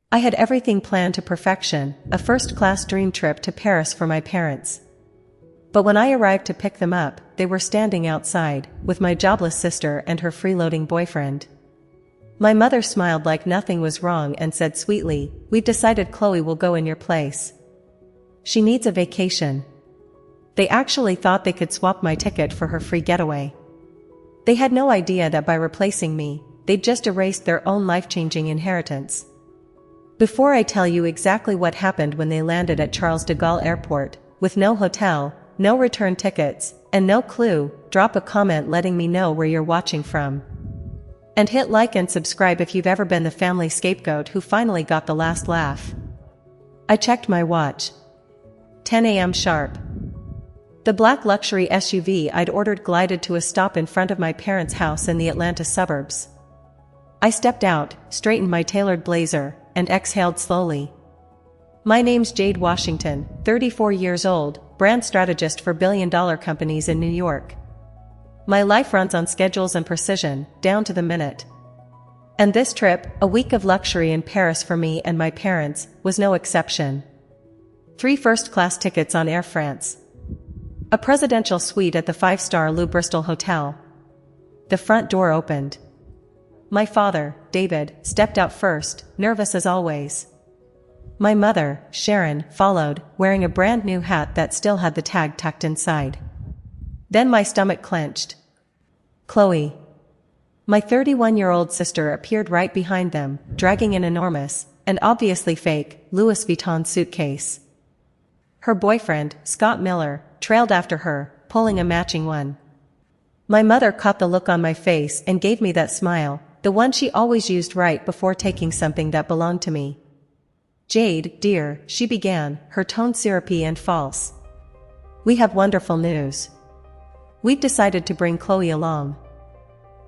I had everything planned to perfection, a first-class dream trip to Paris for my parents. But when I arrived to pick them up, they were standing outside, with my jobless sister and her freeloading boyfriend. My mother smiled like nothing was wrong and said sweetly, "We've decided Chloe will go in your place. She needs a vacation." They actually thought they could swap my ticket for her free getaway. They had no idea that by replacing me, they'd just erased their own life-changing inheritance. Before I tell you exactly what happened when they landed at Charles de Gaulle Airport, with no hotel, no return tickets, and no clue, drop a comment letting me know where you're watching from. And hit like and subscribe if you've ever been the family scapegoat who finally got the last laugh. I checked my watch. 10 a.m. sharp. The black luxury SUV I'd ordered glided to a stop in front of my parents' house in the Atlanta suburbs. I stepped out, straightened my tailored blazer, and exhaled slowly. My name's Jade Washington, 34 years old, brand strategist for billion-dollar companies in New York. My life runs on schedules and precision, down to the minute. And this trip, a week of luxury in Paris for me and my parents, was no exception. 3 first-class tickets on Air France. A presidential suite at the 5-star Le Bristol Hotel. The front door opened. My father, David, stepped out first, nervous as always. My mother, Sharon, followed, wearing a brand new hat that still had the tag tucked inside. Then my stomach clenched. Chloe. My 31-year-old sister appeared right behind them, dragging an enormous, and obviously fake, Louis Vuitton suitcase. Her boyfriend, Scott Miller, trailed after her, pulling a matching one. My mother caught the look on my face and gave me that smile, the one she always used right before taking something that belonged to me. "Jade, dear," she began, her tone syrupy and false. "We have wonderful news. We've decided to bring Chloe along."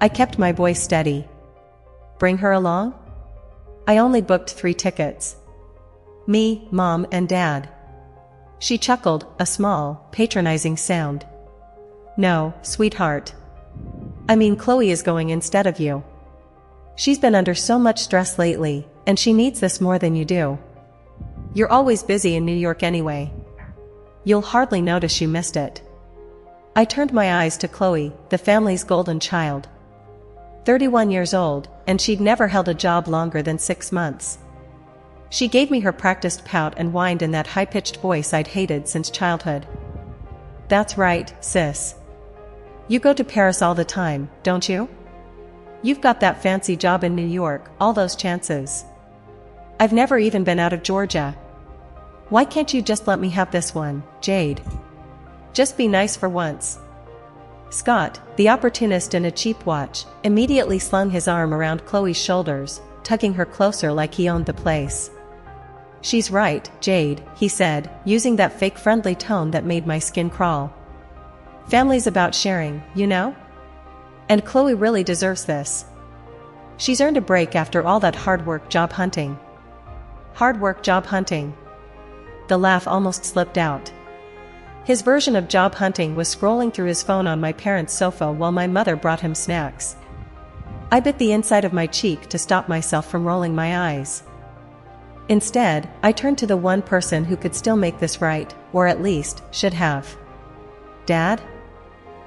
I kept my voice steady. "Bring her along?" "I only booked 3 tickets. Me, Mom, and Dad." She chuckled, a small, patronizing sound. "No, sweetheart. I mean, Chloe is going instead of you. She's been under so much stress lately, and she needs this more than you do. You're always busy in New York anyway. You'll hardly notice you missed it." I turned my eyes to Chloe, the family's golden child. 31 years old, and she'd never held a job longer than 6 months. She gave me her practiced pout and whined in that high-pitched voice I'd hated since childhood. "That's right, sis. You go to Paris all the time, don't you? You've got that fancy job in New York, all those chances. I've never even been out of Georgia. Why can't you just let me have this one, Jade? Just be nice for once." Scott, the opportunist in a cheap watch, immediately slung his arm around Chloe's shoulders, tugging her closer like he owned the place. "She's right, Jade," he said, using that fake friendly tone that made my skin crawl. "Family's about sharing, you know? And Chloe really deserves this. She's earned a break after all that hard work job hunting." Hard work job hunting. The laugh almost slipped out. His version of job hunting was scrolling through his phone on my parents' sofa while my mother brought him snacks. I bit the inside of my cheek to stop myself from rolling my eyes. Instead, I turned to the one person who could still make this right, or at least, should have. "Dad?"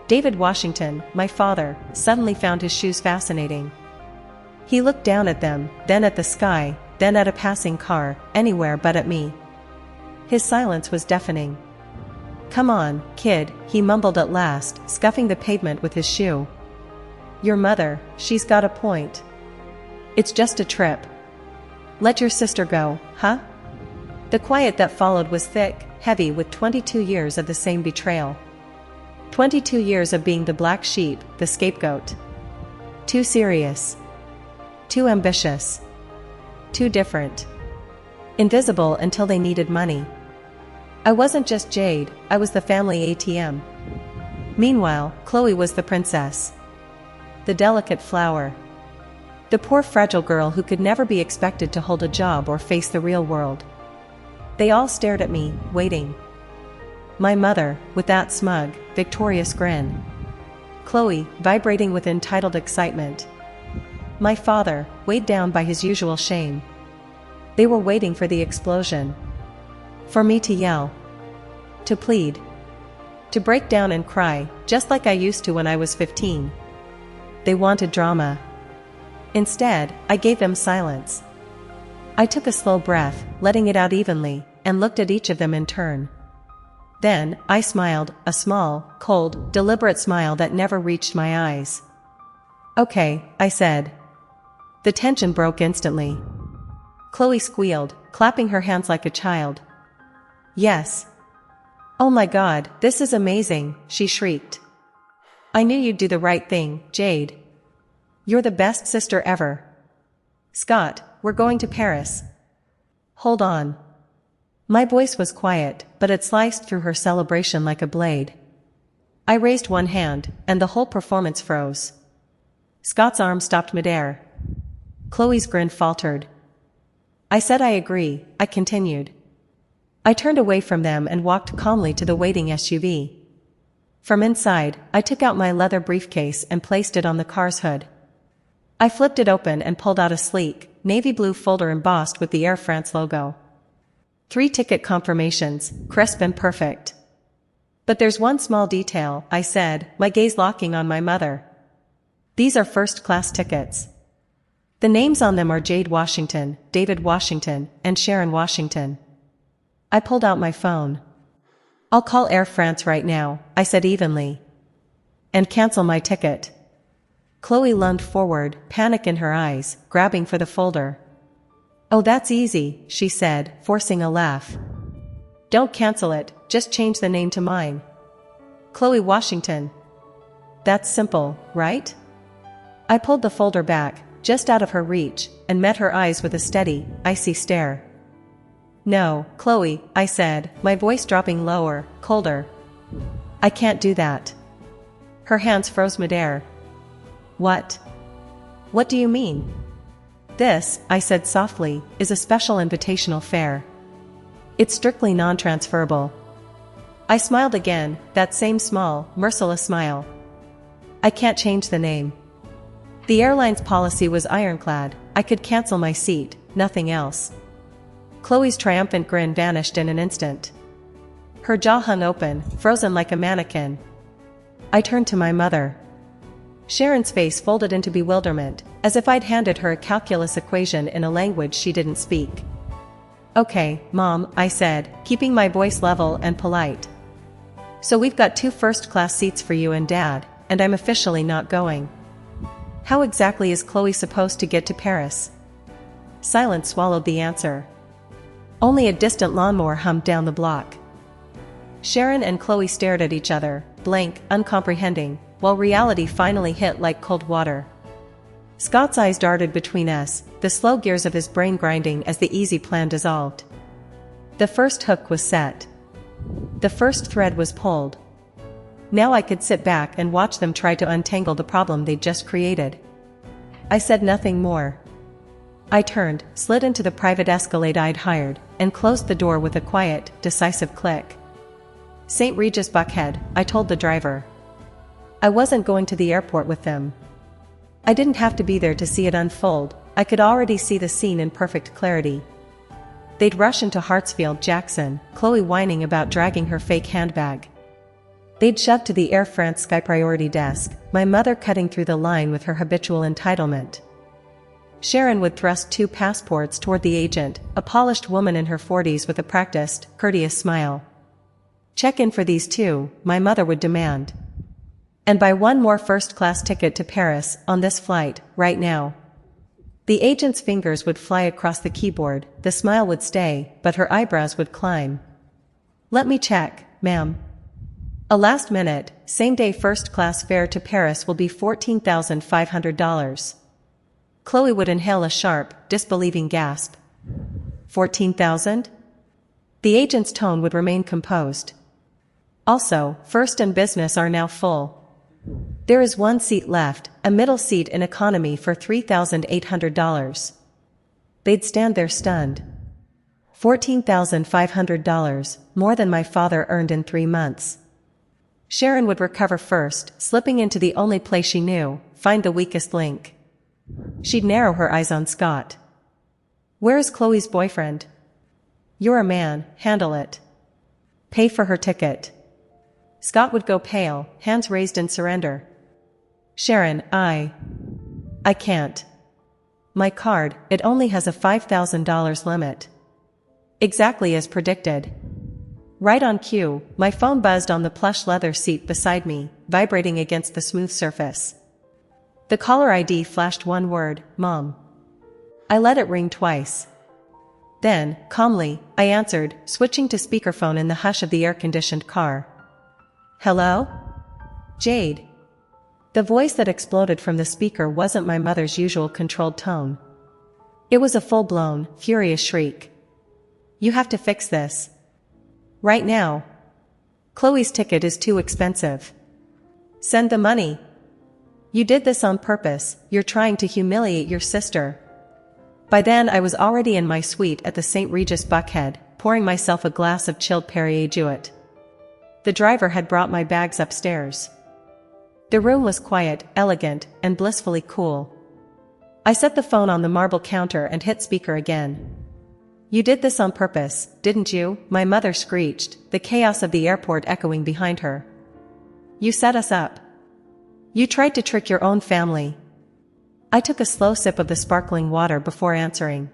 David Washington, my father, suddenly found his shoes fascinating. He looked down at them, then at the sky, then at a passing car, anywhere but at me. His silence was deafening. "Come on, kid," he mumbled at last, scuffing the pavement with his shoe. "Your mother, she's got a point. It's just a trip. Let your sister go, huh?" The quiet that followed was thick, heavy with 22 years of the same betrayal. 22 years of being the black sheep, the scapegoat. Too serious. Too ambitious. Too different. Invisible until they needed money. I wasn't just Jade, I was the family ATM. Meanwhile, Chloe was the princess. The delicate flower. The poor fragile girl who could never be expected to hold a job or face the real world. They all stared at me, waiting. My mother, with that smug, victorious grin. Chloe, vibrating with entitled excitement. My father, weighed down by his usual shame. They were waiting for the explosion. For me to yell. To plead. To break down and cry, just like I used to when I was 15. They wanted drama. Instead, I gave them silence. I took a slow breath, letting it out evenly, and looked at each of them in turn. Then, I smiled, a small, cold, deliberate smile that never reached my eyes. "Okay," I said. The tension broke instantly. Chloe squealed, clapping her hands like a child. "Yes." "Oh my God, this is amazing," she shrieked. "I knew you'd do the right thing, Jade. You're the best sister ever." "Scott, we're going to Paris." "Hold on." My voice was quiet, but it sliced through her celebration like a blade. I raised one hand, and the whole performance froze. Scott's arm stopped midair. Chloe's grin faltered. "I said I agree," I continued. I turned away from them and walked calmly to the waiting SUV. From inside, I took out my leather briefcase and placed it on the car's hood. I flipped it open and pulled out a sleek, navy blue folder embossed with the Air France logo. 3 ticket confirmations, crisp and perfect. "But there's one small detail," I said, my gaze locking on my mother. "These are first-class tickets. The names on them are Jade Washington, David Washington, and Sharon Washington." I pulled out my phone. "I'll call Air France right now," I said evenly. "And cancel my ticket." Chloe leaned forward, panic in her eyes, grabbing for the folder. "Oh, that's easy," she said, forcing a laugh. "Don't cancel it, just change the name to mine. Chloe Washington. That's simple, right?" I pulled the folder back, just out of her reach, and met her eyes with a steady, icy stare. "No, Chloe," I said, my voice dropping lower, colder. "I can't do that." Her hands froze midair. "What? What do you mean?" "This," I said softly, "is a special invitational fare. It's strictly non-transferable." I smiled again, that same small, merciless smile. "I can't change the name." The airline's policy was ironclad. I could cancel my seat, nothing else. Chloe's triumphant grin vanished in an instant. Her jaw hung open, frozen like a mannequin. I turned to my mother. Sharon's face folded into bewilderment, as if I'd handed her a calculus equation in a language she didn't speak. "Okay, Mom," I said, keeping my voice level and polite. "So we've got 2 first-class seats for you and Dad, and I'm officially not going. How exactly is Chloe supposed to get to Paris?" Silence swallowed the answer. Only a distant lawnmower hummed down the block. Sharon and Chloe stared at each other, blank, uncomprehending, while reality finally hit like cold water. Scott's eyes darted between us, the slow gears of his brain grinding as the easy plan dissolved. The first hook was set. The first thread was pulled. Now I could sit back and watch them try to untangle the problem they'd just created. I said nothing more. I turned, slid into the private Escalade I'd hired, and closed the door with a quiet, decisive click. "St. Regis Buckhead," I told the driver. I wasn't going to the airport with them. I didn't have to be there to see it unfold, I could already see the scene in perfect clarity. They'd rush into Hartsfield Jackson, Chloe whining about dragging her fake handbag. They'd shove to the Air France Sky Priority desk, my mother cutting through the line with her habitual entitlement. Sharon would thrust 2 passports toward the agent, a polished woman in her 40s with a practiced, courteous smile. "Check in for these 2, my mother would demand. "And buy 1 more first-class ticket to Paris, on this flight, right now." The agent's fingers would fly across the keyboard, the smile would stay, but her eyebrows would climb. "Let me check, ma'am. A last-minute, same-day first-class fare to Paris will be $14,500. Chloe would inhale a sharp, disbelieving gasp. 14,000? The agent's tone would remain composed. "Also, first and business are now full. There is 1 seat left, a middle seat in economy for $3,800. They'd stand there stunned. $14,500, more than my father earned in 3 months. Sharon would recover first, slipping into the only place she knew, find the weakest link. She'd narrow her eyes on Scott. Where is Chloe's boyfriend? You're a man, handle it. Pay for her ticket. Scott would go pale, hands raised in surrender. Sharon, I can't. My card, it only has a $5,000 limit. Exactly as predicted. Right on cue, my phone buzzed on the plush leather seat beside me, vibrating against the smooth surface. The caller ID flashed one word, Mom. I let it ring twice. Then, calmly, I answered, switching to speakerphone in the hush of the air-conditioned car. Hello? Jade. The voice that exploded from the speaker wasn't my mother's usual controlled tone. It was a full-blown, furious shriek. You have to fix this. Right now. Chloe's ticket is too expensive. Send the money. You did this on purpose, you're trying to humiliate your sister. By then I was already in my suite at the St. Regis Buckhead, pouring myself a glass of chilled Perrier Jouet. The driver had brought my bags upstairs. The room was quiet, elegant, and blissfully cool. I set the phone on the marble counter and hit speaker again. You did this on purpose, didn't you? My mother screeched, the chaos of the airport echoing behind her. You set us up. You tried to trick your own family. I took a slow sip of the sparkling water before answering.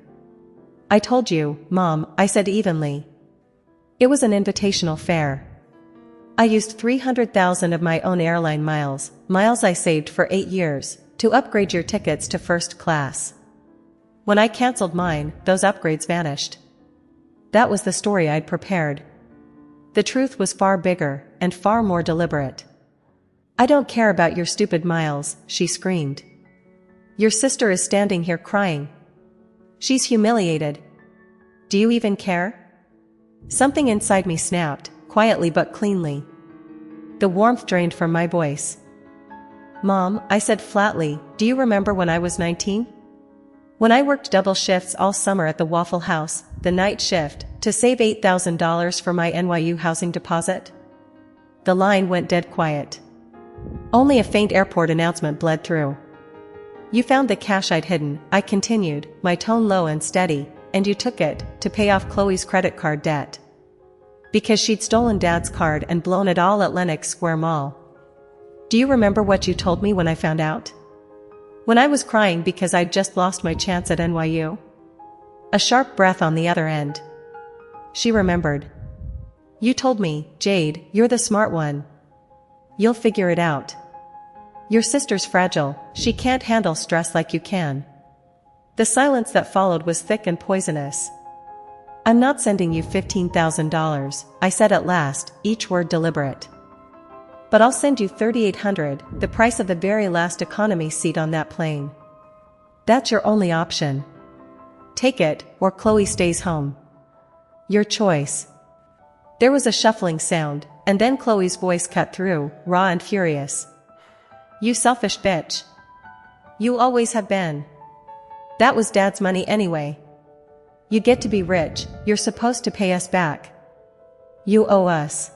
I told you, Mom, I said evenly. It was an invitational fare. I used 300,000 of my own airline miles I saved for 8 years, to upgrade your tickets to first class. When I cancelled mine, those upgrades vanished. That was the story I'd prepared. The truth was far bigger, and far more deliberate. I don't care about your stupid miles, she screamed. Your sister is standing here crying. She's humiliated. Do you even care? Something inside me snapped, quietly but cleanly. The warmth drained from my voice. Mom, I said flatly, do you remember when I was 19? When I worked double shifts all summer at the Waffle House, the night shift, to save $8,000 for my NYU housing deposit? The line went dead quiet. Only a faint airport announcement bled through. You found the cash I'd hidden, I continued, my tone low and steady, and you took it, to pay off Chloe's credit card debt. Because she'd stolen Dad's card and blown it all at Lenox Square Mall. Do you remember what you told me when I found out? When I was crying because I'd just lost my chance at NYU? A sharp breath on the other end. She remembered. You told me, Jade, you're the smart one. You'll figure it out. Your sister's fragile, she can't handle stress like you can. The silence that followed was thick and poisonous. I'm not sending you $15,000, I said at last, each word deliberate. But I'll send you $3,800, the price of the very last economy seat on that plane. That's your only option. Take it, or Chloe stays home. Your choice. There was a shuffling sound, and then Chloe's voice cut through, raw and furious. You selfish bitch. You always have been. That was Dad's money anyway. You get to be rich, you're supposed to pay us back. You owe us.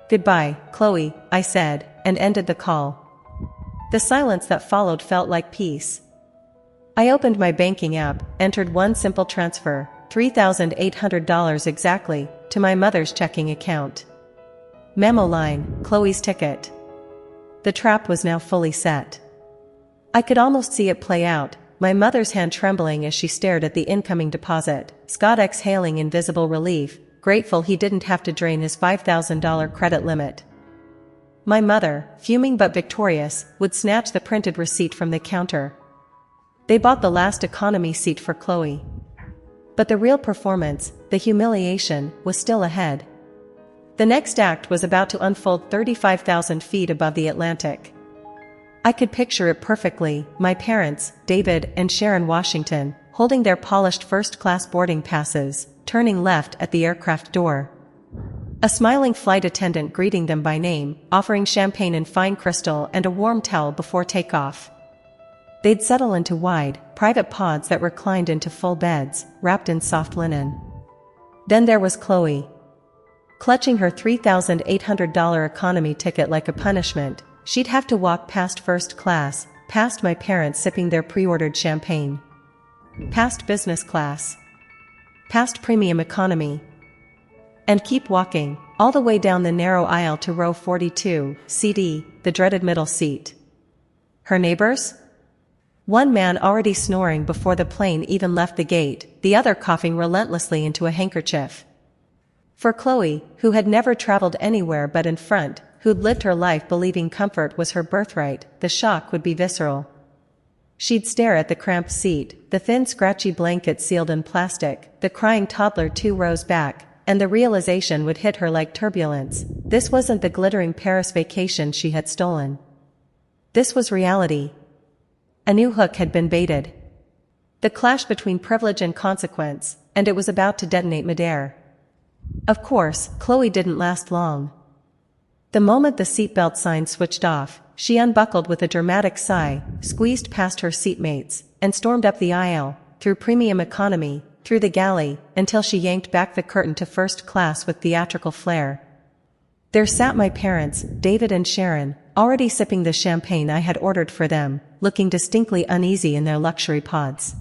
Goodbye, Chloe, I said, and ended the call. The silence that followed felt like peace. I opened my banking app, entered one simple transfer, $3,800 exactly, to my mother's checking account. Memo line, Chloe's ticket. The trap was now fully set. I could almost see it play out, my mother's hand trembling as she stared at the incoming deposit, Scott exhaling in visible relief, grateful he didn't have to drain his $5,000 credit limit. My mother, fuming but victorious, would snatch the printed receipt from the counter. They bought the last economy seat for Chloe. But the real performance, the humiliation, was still ahead. The next act was about to unfold 35,000 feet above the Atlantic. I could picture it perfectly, my parents, David and Sharon Washington, holding their polished first-class boarding passes, turning left at the aircraft door. A smiling flight attendant greeting them by name, offering champagne and fine crystal and a warm towel before takeoff. They'd settle into wide, private pods that reclined into full beds, wrapped in soft linen. Then there was Chloe. Clutching her $3,800 economy ticket like a punishment, she'd have to walk past first class, past my parents sipping their pre-ordered champagne. past business class, past premium economy, and keep walking, all the way down the narrow aisle to row 42, CD, the dreaded middle seat. Her neighbors? One man already snoring before the plane even left the gate, the other coughing relentlessly into a handkerchief. For Chloe, who had never traveled anywhere but in front, who'd lived her life believing comfort was her birthright, the shock would be visceral. She'd stare at the cramped seat, the thin scratchy blanket sealed in plastic, the crying toddler 2 rows back, and the realization would hit her like turbulence. This wasn't the glittering Paris vacation she had stolen. This was reality. A new hook had been baited. The clash between privilege and consequence, and it was about to detonate midair. Of course, Chloe didn't last long. The moment the seatbelt sign switched off, she unbuckled with a dramatic sigh, squeezed past her seatmates, and stormed up the aisle, through premium economy, through the galley, until she yanked back the curtain to first class with theatrical flair. There sat my parents, David and Sharon, already sipping the champagne I had ordered for them, looking distinctly uneasy in their luxury pods.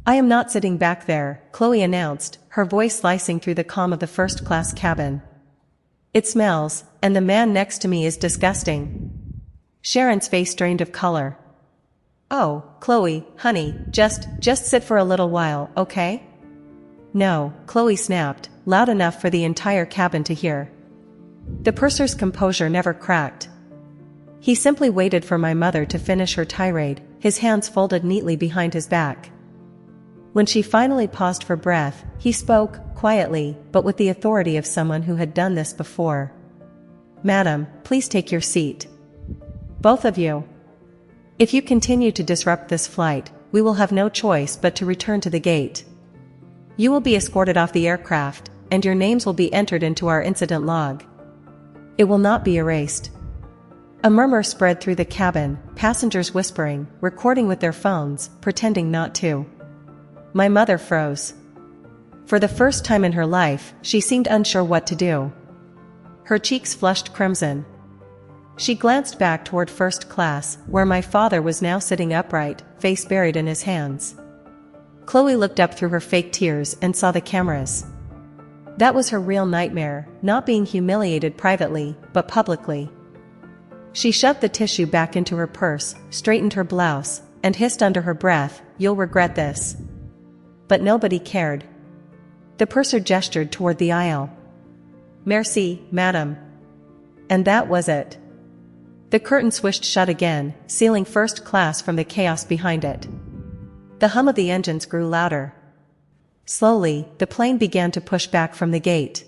"I am not sitting back there," Chloe announced, her voice slicing through the calm of the first-class cabin. "It smells, and the man next to me is disgusting." Sharon's face drained of color. "Oh, Chloe, honey, just sit for a little while, okay?" "No," Chloe snapped, loud enough for the entire cabin to hear. The purser's composure never cracked. He simply waited for my mother to finish her tirade, his hands folded neatly behind his back. When she finally paused for breath, he spoke, quietly, but with the authority of someone who had done this before. "Madam, please take your seat. Both of you. If you continue to disrupt this flight, we will have no choice but to return to the gate. You will be escorted off the aircraft, and your names will be entered into our incident log. It will not be erased." A murmur spread through the cabin, passengers whispering, recording with their phones, pretending not to. My mother froze. For the first time in her life, she seemed unsure what to do. Her cheeks flushed crimson. She glanced back toward first class, where my father was now sitting upright, face buried in his hands. Chloe looked up through her fake tears and saw the cameras. That was her real nightmare, not being humiliated privately, but publicly. She shoved the tissue back into her purse, straightened her blouse, and hissed under her breath, "You'll regret this." But nobody cared. The purser gestured toward the aisle. "Merci, madame." And that was it. The curtain swished shut again, sealing first class from the chaos behind it. The hum of the engines grew louder. Slowly, the plane began to push back from the gate.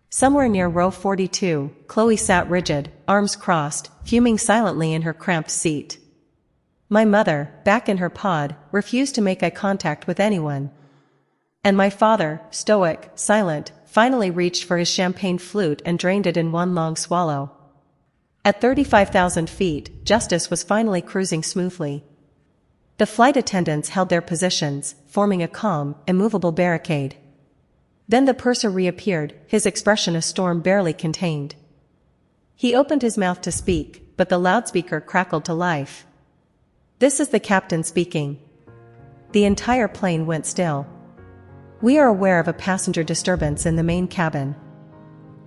Somewhere near row 42, Chloe sat rigid, arms crossed, fuming silently in her cramped seat. My mother, back in her pod, refused to make eye contact with anyone. And my father, stoic, silent, finally reached for his champagne flute and drained it in one long swallow. At 35,000 feet, justice was finally cruising smoothly. The flight attendants held their positions, forming a calm, immovable barricade. Then the purser reappeared, his expression a storm barely contained. He opened his mouth to speak, but the loudspeaker crackled to life. "This is the captain speaking." The entire plane went still. "We are aware of a passenger disturbance in the main cabin.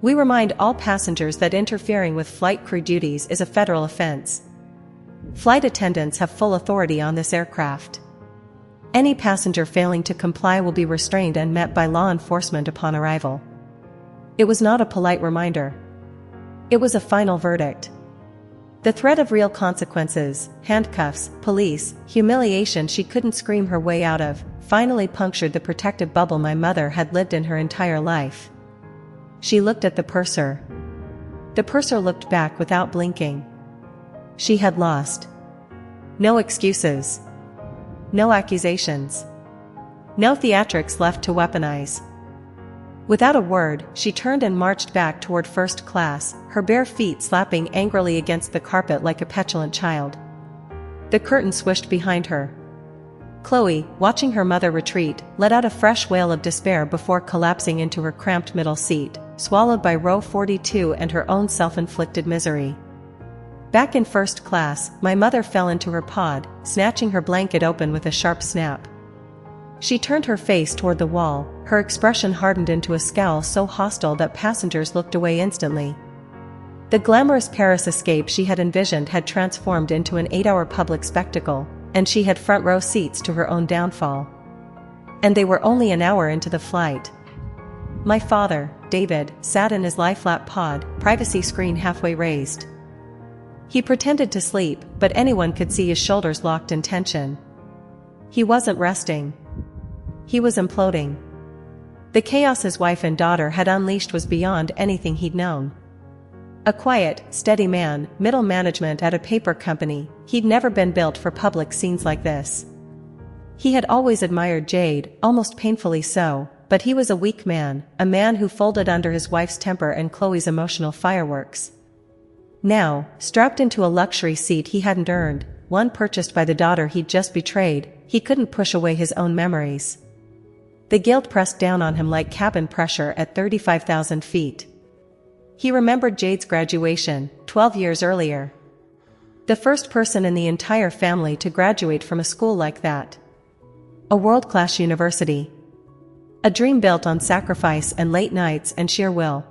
We remind all passengers that interfering with flight crew duties is a federal offense. Flight attendants have full authority on this aircraft. Any passenger failing to comply will be restrained and met by law enforcement upon arrival." It was not a polite reminder. It was a final verdict. The threat of real consequences, handcuffs, police, humiliation she couldn't scream her way out of, finally punctured the protective bubble my mother had lived in her entire life. She looked at the purser. The purser looked back without blinking. She had lost. No excuses. No accusations. No theatrics left to weaponize. Without a word, she turned and marched back toward first class, her bare feet slapping angrily against the carpet like a petulant child. The curtain swished behind her. Chloe, watching her mother retreat, let out a fresh wail of despair before collapsing into her cramped middle seat, swallowed by row 42 and her own self-inflicted misery. Back in first class, my mother fell into her pod, snatching her blanket open with a sharp snap. She turned her face toward the wall, her expression hardened into a scowl so hostile that passengers looked away instantly. The glamorous Paris escape she had envisioned had transformed into an 8-hour public spectacle, and she had front-row seats to her own downfall. And they were only an hour into the flight. My father, David, sat in his lie-flat pod, privacy screen halfway raised. He pretended to sleep, but anyone could see his shoulders locked in tension. He wasn't resting. He was imploding. The chaos his wife and daughter had unleashed was beyond anything he'd known. A quiet, steady man, middle management at a paper company, he'd never been built for public scenes like this. He had always admired Jade, almost painfully so, but he was a weak man, a man who folded under his wife's temper and Chloe's emotional fireworks. Now, strapped into a luxury seat he hadn't earned, one purchased by the daughter he'd just betrayed, he couldn't push away his own memories. The guilt pressed down on him like cabin pressure at 35,000 feet. He remembered Jade's graduation, 12 years earlier. The first person in the entire family to graduate from a school like that. A world-class university. A dream built on sacrifice and late nights and sheer will.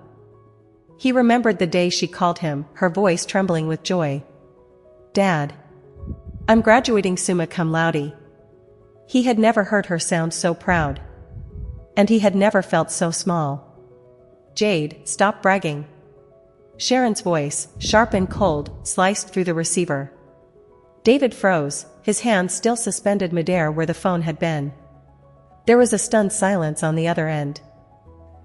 He remembered the day she called him, her voice trembling with joy. Dad. I'm graduating summa cum laude. He had never heard her sound so proud. And he had never felt so small. Jade, stop bragging. Sharon's voice, sharp and cold, sliced through the receiver. David froze, his hands still suspended midair where the phone had been. There was a stunned silence on the other end.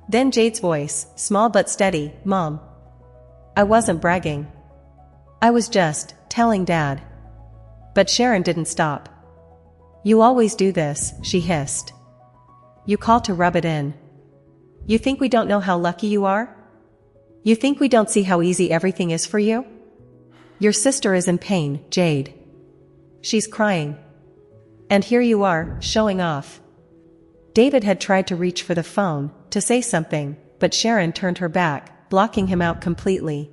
Then Jade's voice, small but steady, Mom. I wasn't bragging. I was just telling Dad. But Sharon didn't stop. You always do this, she hissed. You call to rub it in. You think we don't know how lucky you are? You think we don't see how easy everything is for you? Your sister is in pain, Jade. She's crying. And here you are, showing off. David had tried to reach for the phone, to say something, but Sharon turned her back, blocking him out completely.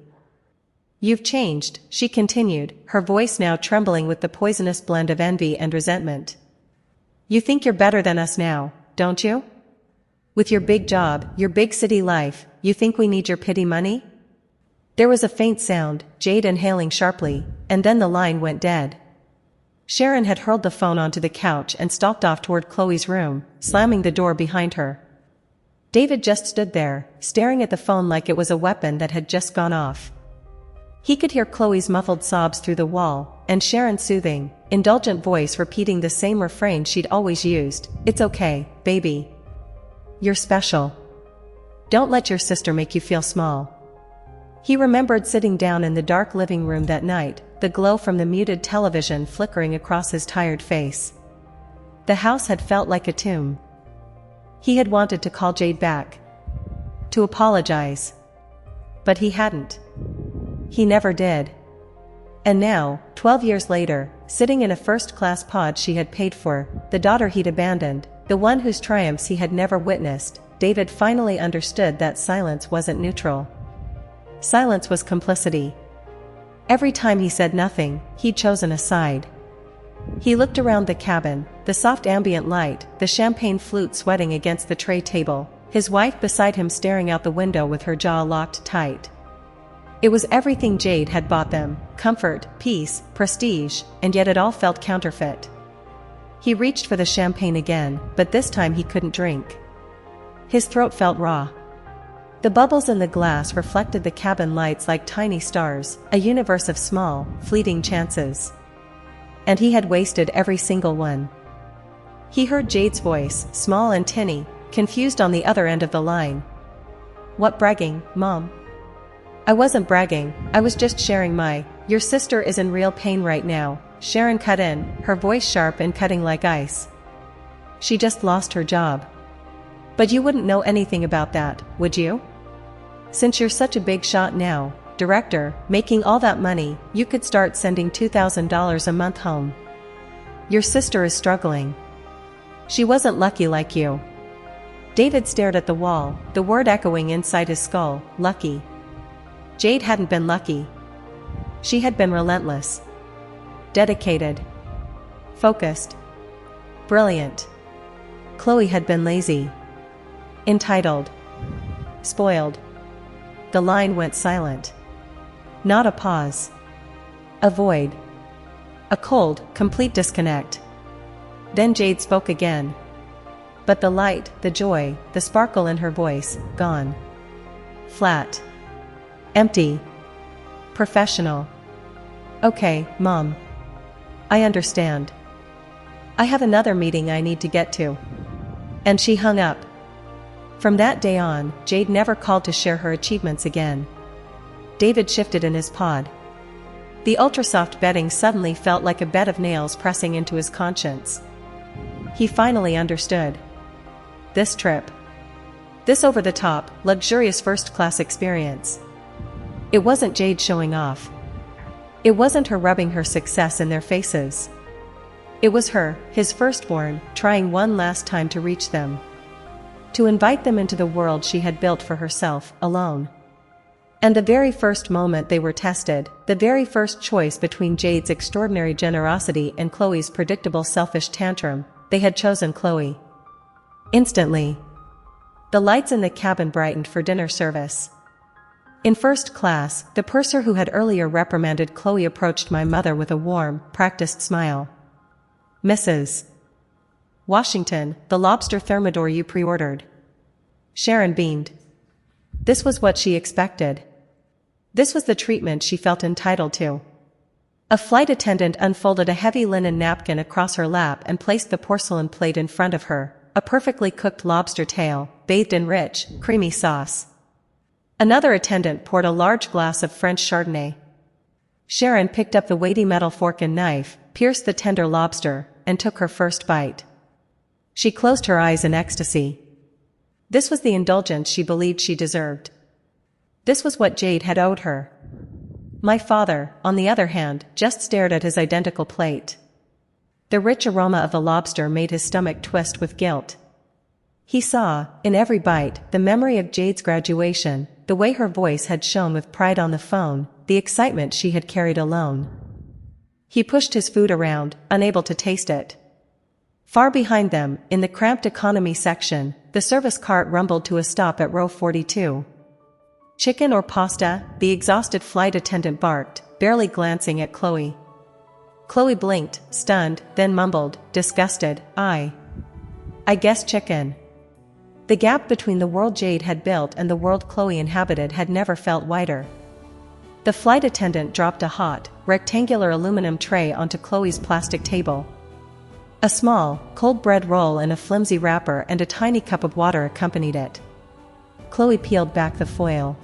You've changed, she continued, her voice now trembling with the poisonous blend of envy and resentment. You think you're better than us now, don't you? With your big job, your big city life, you think we need your pity money? There was a faint sound, Jade inhaling sharply, and then the line went dead. Sharon had hurled the phone onto the couch and stalked off toward Chloe's room, slamming the door behind her. David just stood there, staring at the phone like it was a weapon that had just gone off. He could hear Chloe's muffled sobs through the wall, and Sharon's soothing, indulgent voice repeating the same refrain she'd always used, "It's okay, baby. You're special. Don't let your sister make you feel small." He remembered sitting down in the dark living room that night, the glow from the muted television flickering across his tired face. The house had felt like a tomb. He had wanted to call Jade back. To apologize. But he hadn't. He never did. And now, 12 years later, sitting in a first-class pod she had paid for, the daughter he'd abandoned, the one whose triumphs he had never witnessed, David finally understood that silence wasn't neutral. Silence was complicity. Every time he said nothing, he'd chosen a side. He looked around the cabin, the soft ambient light, the champagne flute sweating against the tray table, his wife beside him staring out the window with her jaw locked tight. It was everything Jade had bought them, comfort, peace, prestige, and yet it all felt counterfeit. He reached for the champagne again, but this time he couldn't drink. His throat felt raw. The bubbles in the glass reflected the cabin lights like tiny stars, a universe of small, fleeting chances. And he had wasted every single one. He heard Jade's voice, small and tinny, confused on the other end of the line. What bragging, Mom? I wasn't bragging, I was just sharing your sister is in real pain right now, Sharon cut in, her voice sharp and cutting like ice. She just lost her job. But you wouldn't know anything about that, would you? Since you're such a big shot now, director, making all that money, you could start sending $2,000 a month home. Your sister is struggling. She wasn't lucky like you. David stared at the wall, the word echoing inside his skull, lucky. Jade hadn't been lucky. She had been relentless. Dedicated. Focused. Brilliant. Chloe had been lazy. Entitled. Spoiled. The line went silent. Not a pause. A void. A cold, complete disconnect. Then Jade spoke again. But the light, the joy, the sparkle in her voice, gone. Flat. Empty. Professional. Okay, Mom. I understand. I have another meeting I need to get to. And she hung up. From that day on, Jade never called to share her achievements again. David shifted in his pod. The ultrasoft bedding suddenly felt like a bed of nails pressing into his conscience. He finally understood. This trip. This over-the-top, luxurious first-class experience. It wasn't Jade showing off. It wasn't her rubbing her success in their faces. It was her, his firstborn, trying one last time to reach them. To invite them into the world she had built for herself, alone. And the very first moment they were tested, the very first choice between Jade's extraordinary generosity and Chloe's predictable selfish tantrum, they had chosen Chloe. Instantly. The lights in the cabin brightened for dinner service. In first class, the purser who had earlier reprimanded Chloe approached my mother with a warm, practiced smile. Mrs. Washington, the lobster thermidor you pre-ordered. Sharon beamed. This was what she expected. This was the treatment she felt entitled to. A flight attendant unfolded a heavy linen napkin across her lap and placed the porcelain plate in front of her, a perfectly cooked lobster tail, bathed in rich, creamy sauce. Another attendant poured a large glass of French Chardonnay. Sharon picked up the weighty metal fork and knife, pierced the tender lobster, and took her first bite. She closed her eyes in ecstasy. This was the indulgence she believed she deserved. This was what Jade had owed her. My father, on the other hand, just stared at his identical plate. The rich aroma of the lobster made his stomach twist with guilt. He saw, in every bite, the memory of Jade's graduation, the way her voice had shone with pride on the phone, the excitement she had carried alone. He pushed his food around, unable to taste it. Far behind them, in the cramped economy section, the service cart rumbled to a stop at row 42. Chicken or pasta? The exhausted flight attendant barked, barely glancing at Chloe. Chloe blinked, stunned, then mumbled, disgusted, I guess chicken. The gap between the world Jade had built and the world Chloe inhabited had never felt wider. The flight attendant dropped a hot, rectangular aluminum tray onto Chloe's plastic table. A small, cold bread roll in a flimsy wrapper and a tiny cup of water accompanied it. Chloe peeled back the foil.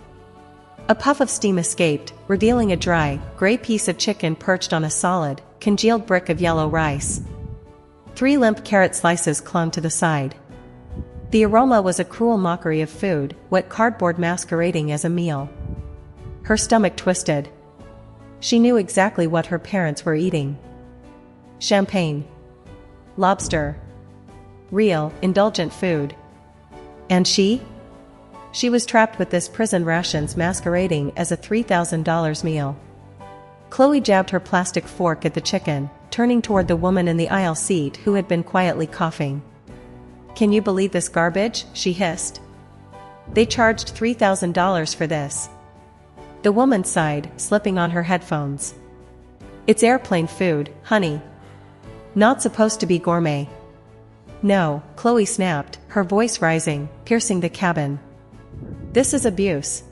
A puff of steam escaped, revealing a dry, gray piece of chicken perched on a solid, congealed brick of yellow rice. 3 limp carrot slices clung to the side. The aroma was a cruel mockery of food, wet cardboard masquerading as a meal. Her stomach twisted. She knew exactly what her parents were eating. Champagne. Lobster. Real, indulgent food. And she? She was trapped with this prison rations masquerading as a $3,000 meal. Chloe jabbed her plastic fork at the chicken, turning toward the woman in the aisle seat who had been quietly coughing. Can you believe this garbage? She hissed. They charged $3,000 for this. The woman sighed, slipping on her headphones. It's airplane food, honey. Not supposed to be gourmet. No, Chloe snapped, her voice rising, piercing the cabin. This is abuse.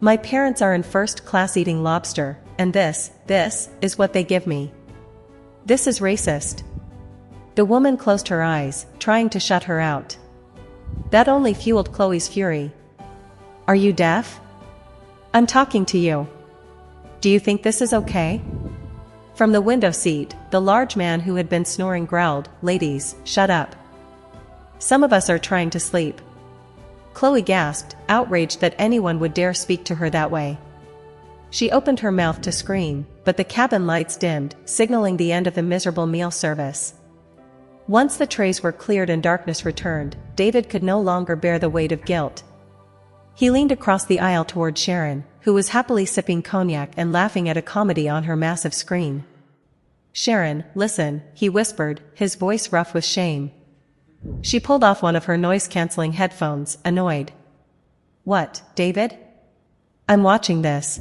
My parents are in first class eating lobster, and this is what they give me. This is racist. The woman closed her eyes, trying to shut her out. That only fueled Chloe's fury. Are you deaf? I'm talking to you. Do you think this is okay? From the window seat, the large man who had been snoring growled, Ladies, shut up. Some of us are trying to sleep. Chloe gasped, outraged that anyone would dare speak to her that way. She opened her mouth to scream, but the cabin lights dimmed, signaling the end of the miserable meal service. Once the trays were cleared and darkness returned, David could no longer bear the weight of guilt. He leaned across the aisle toward Sharon, who was happily sipping cognac and laughing at a comedy on her massive screen. Sharon, listen, he whispered, his voice rough with shame. She pulled off one of her noise-canceling headphones, annoyed. "What, David? I'm watching this."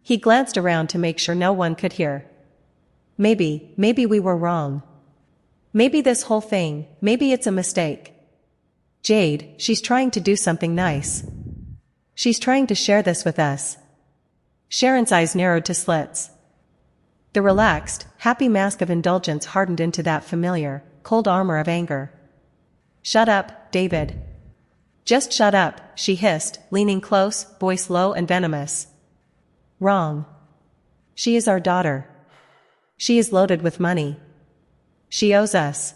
He glanced around to make sure no one could hear. Maybe we were wrong. Maybe this whole thing, maybe it's a mistake. Jade, she's trying to do something nice. She's trying to share this with us. Sharon's eyes narrowed to slits. The relaxed, happy mask of indulgence hardened into that familiar, cold armor of anger. "Shut up, David. Just shut up," she hissed, leaning close, voice low and venomous. "Wrong. She is our daughter. She is loaded with money. She owes us.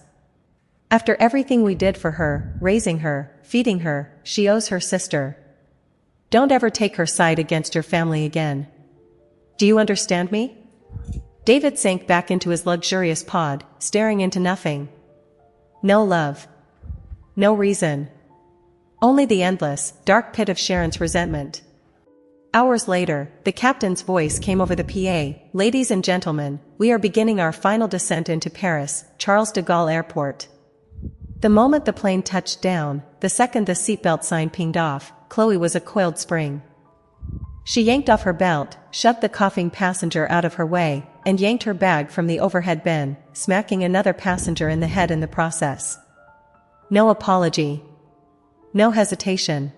After everything we did for her, raising her, feeding her, she owes her sister. Don't ever take her side against your family again. Do you understand me?" David sank back into his luxurious pod, staring into nothing. No love. No reason. Only the endless, dark pit of Sharon's resentment. Hours later, the captain's voice came over the PA. "Ladies and gentlemen, we are beginning our final descent into Paris, Charles de Gaulle Airport." The moment the plane touched down, the second the seatbelt sign pinged off, Chloe was a coiled spring. She yanked off her belt, shoved the coughing passenger out of her way, and yanked her bag from the overhead bin, smacking another passenger in the head in the process. No apology. No hesitation.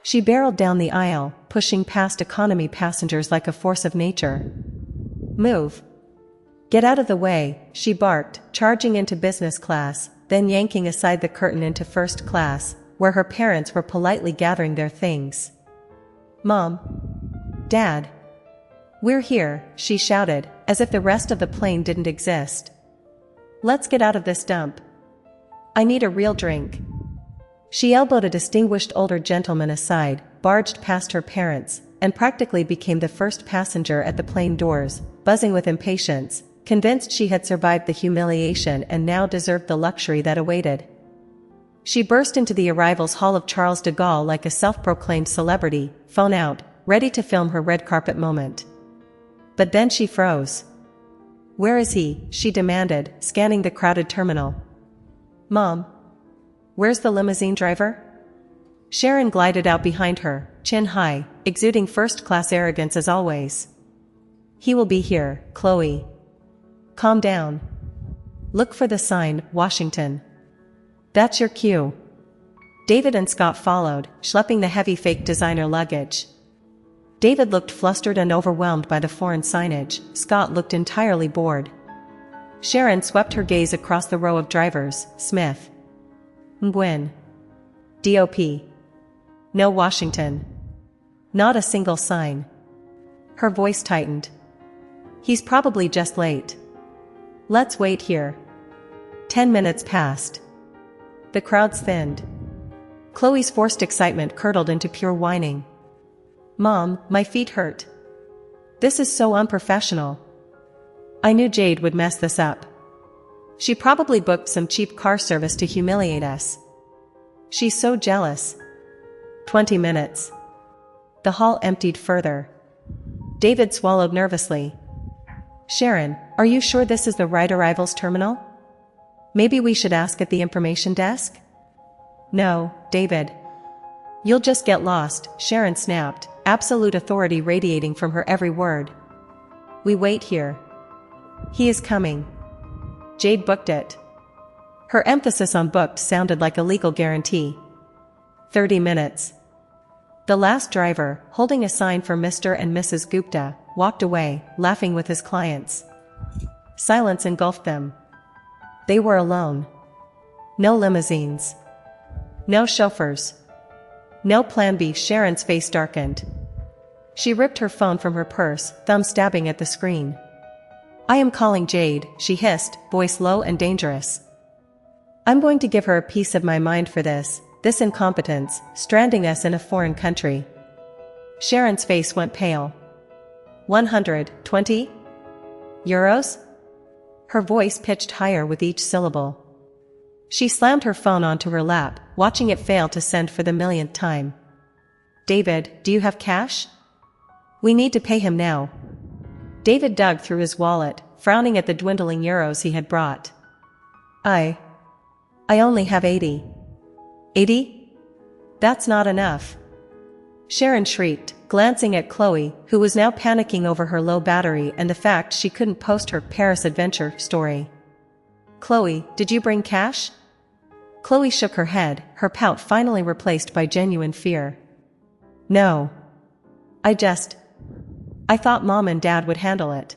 She barreled down the aisle, pushing past economy passengers like a force of nature. "Move. Get out of the way," she barked, charging into business class, then yanking aside the curtain into first class, where her parents were politely gathering their things. "Mom. Dad. We're here," she shouted, as if the rest of the plane didn't exist. "Let's get out of this dump. I need a real drink." She elbowed a distinguished older gentleman aside, barged past her parents, and practically became the first passenger at the plane doors, buzzing with impatience, convinced she had survived the humiliation and now deserved the luxury that awaited. She burst into the arrivals hall of Charles de Gaulle like a self-proclaimed celebrity, phone out, ready to film her red carpet moment. But then she froze. "Where is he?" she demanded, scanning the crowded terminal. "Mom. Where's the limousine driver?" Sharon glided out behind her, chin high, exuding first-class arrogance as always. "He will be here, Chloe. Calm down. Look for the sign, Washington. That's your cue." David and Scott followed, schlepping the heavy fake designer luggage. David looked flustered and overwhelmed by the foreign signage. Scott looked entirely bored. Sharon swept her gaze across the row of drivers. Smith. Nguyen. DOP. No Washington. Not a single sign. Her voice tightened. "He's probably just late. Let's wait here." 10 minutes passed. The crowds thinned. Chloe's forced excitement curdled into pure whining. "Mom, my feet hurt. This is so unprofessional. I knew Jade would mess this up. She probably booked some cheap car service to humiliate us. She's so jealous." 20 minutes. The hall emptied further. David swallowed nervously. "Sharon, are you sure this is the right arrivals terminal? Maybe we should ask at the information desk?" "No, David. You'll just get lost," Sharon snapped, absolute authority radiating from her every word. "We wait here. He is coming. Jade booked it." Her emphasis on booked sounded like a legal guarantee. 30 minutes. The last driver, holding a sign for Mr. and Mrs. Gupta, walked away, laughing with his clients. Silence engulfed them. They were alone. No limousines. No chauffeurs. No plan B. Sharon's face darkened. She ripped her phone from her purse, thumb stabbing at the screen. "I am calling Jade," she hissed, voice low and dangerous. "I'm going to give her a piece of my mind for this incompetence, stranding us in a foreign country." Sharon's face went pale. 120 euros? Her voice pitched higher with each syllable. She slammed her phone onto her lap, watching it fail to send for the millionth time. "David, do you have cash? We need to pay him now." David dug through his wallet, frowning at the dwindling euros he had brought. I only have 80. 80? That's not enough. Sharon shrieked, glancing at Chloe, who was now panicking over her low battery and the fact she couldn't post her Paris adventure story. Chloe, did you bring cash? Chloe shook her head, her pout finally replaced by genuine fear. No. I thought Mom and Dad would handle it.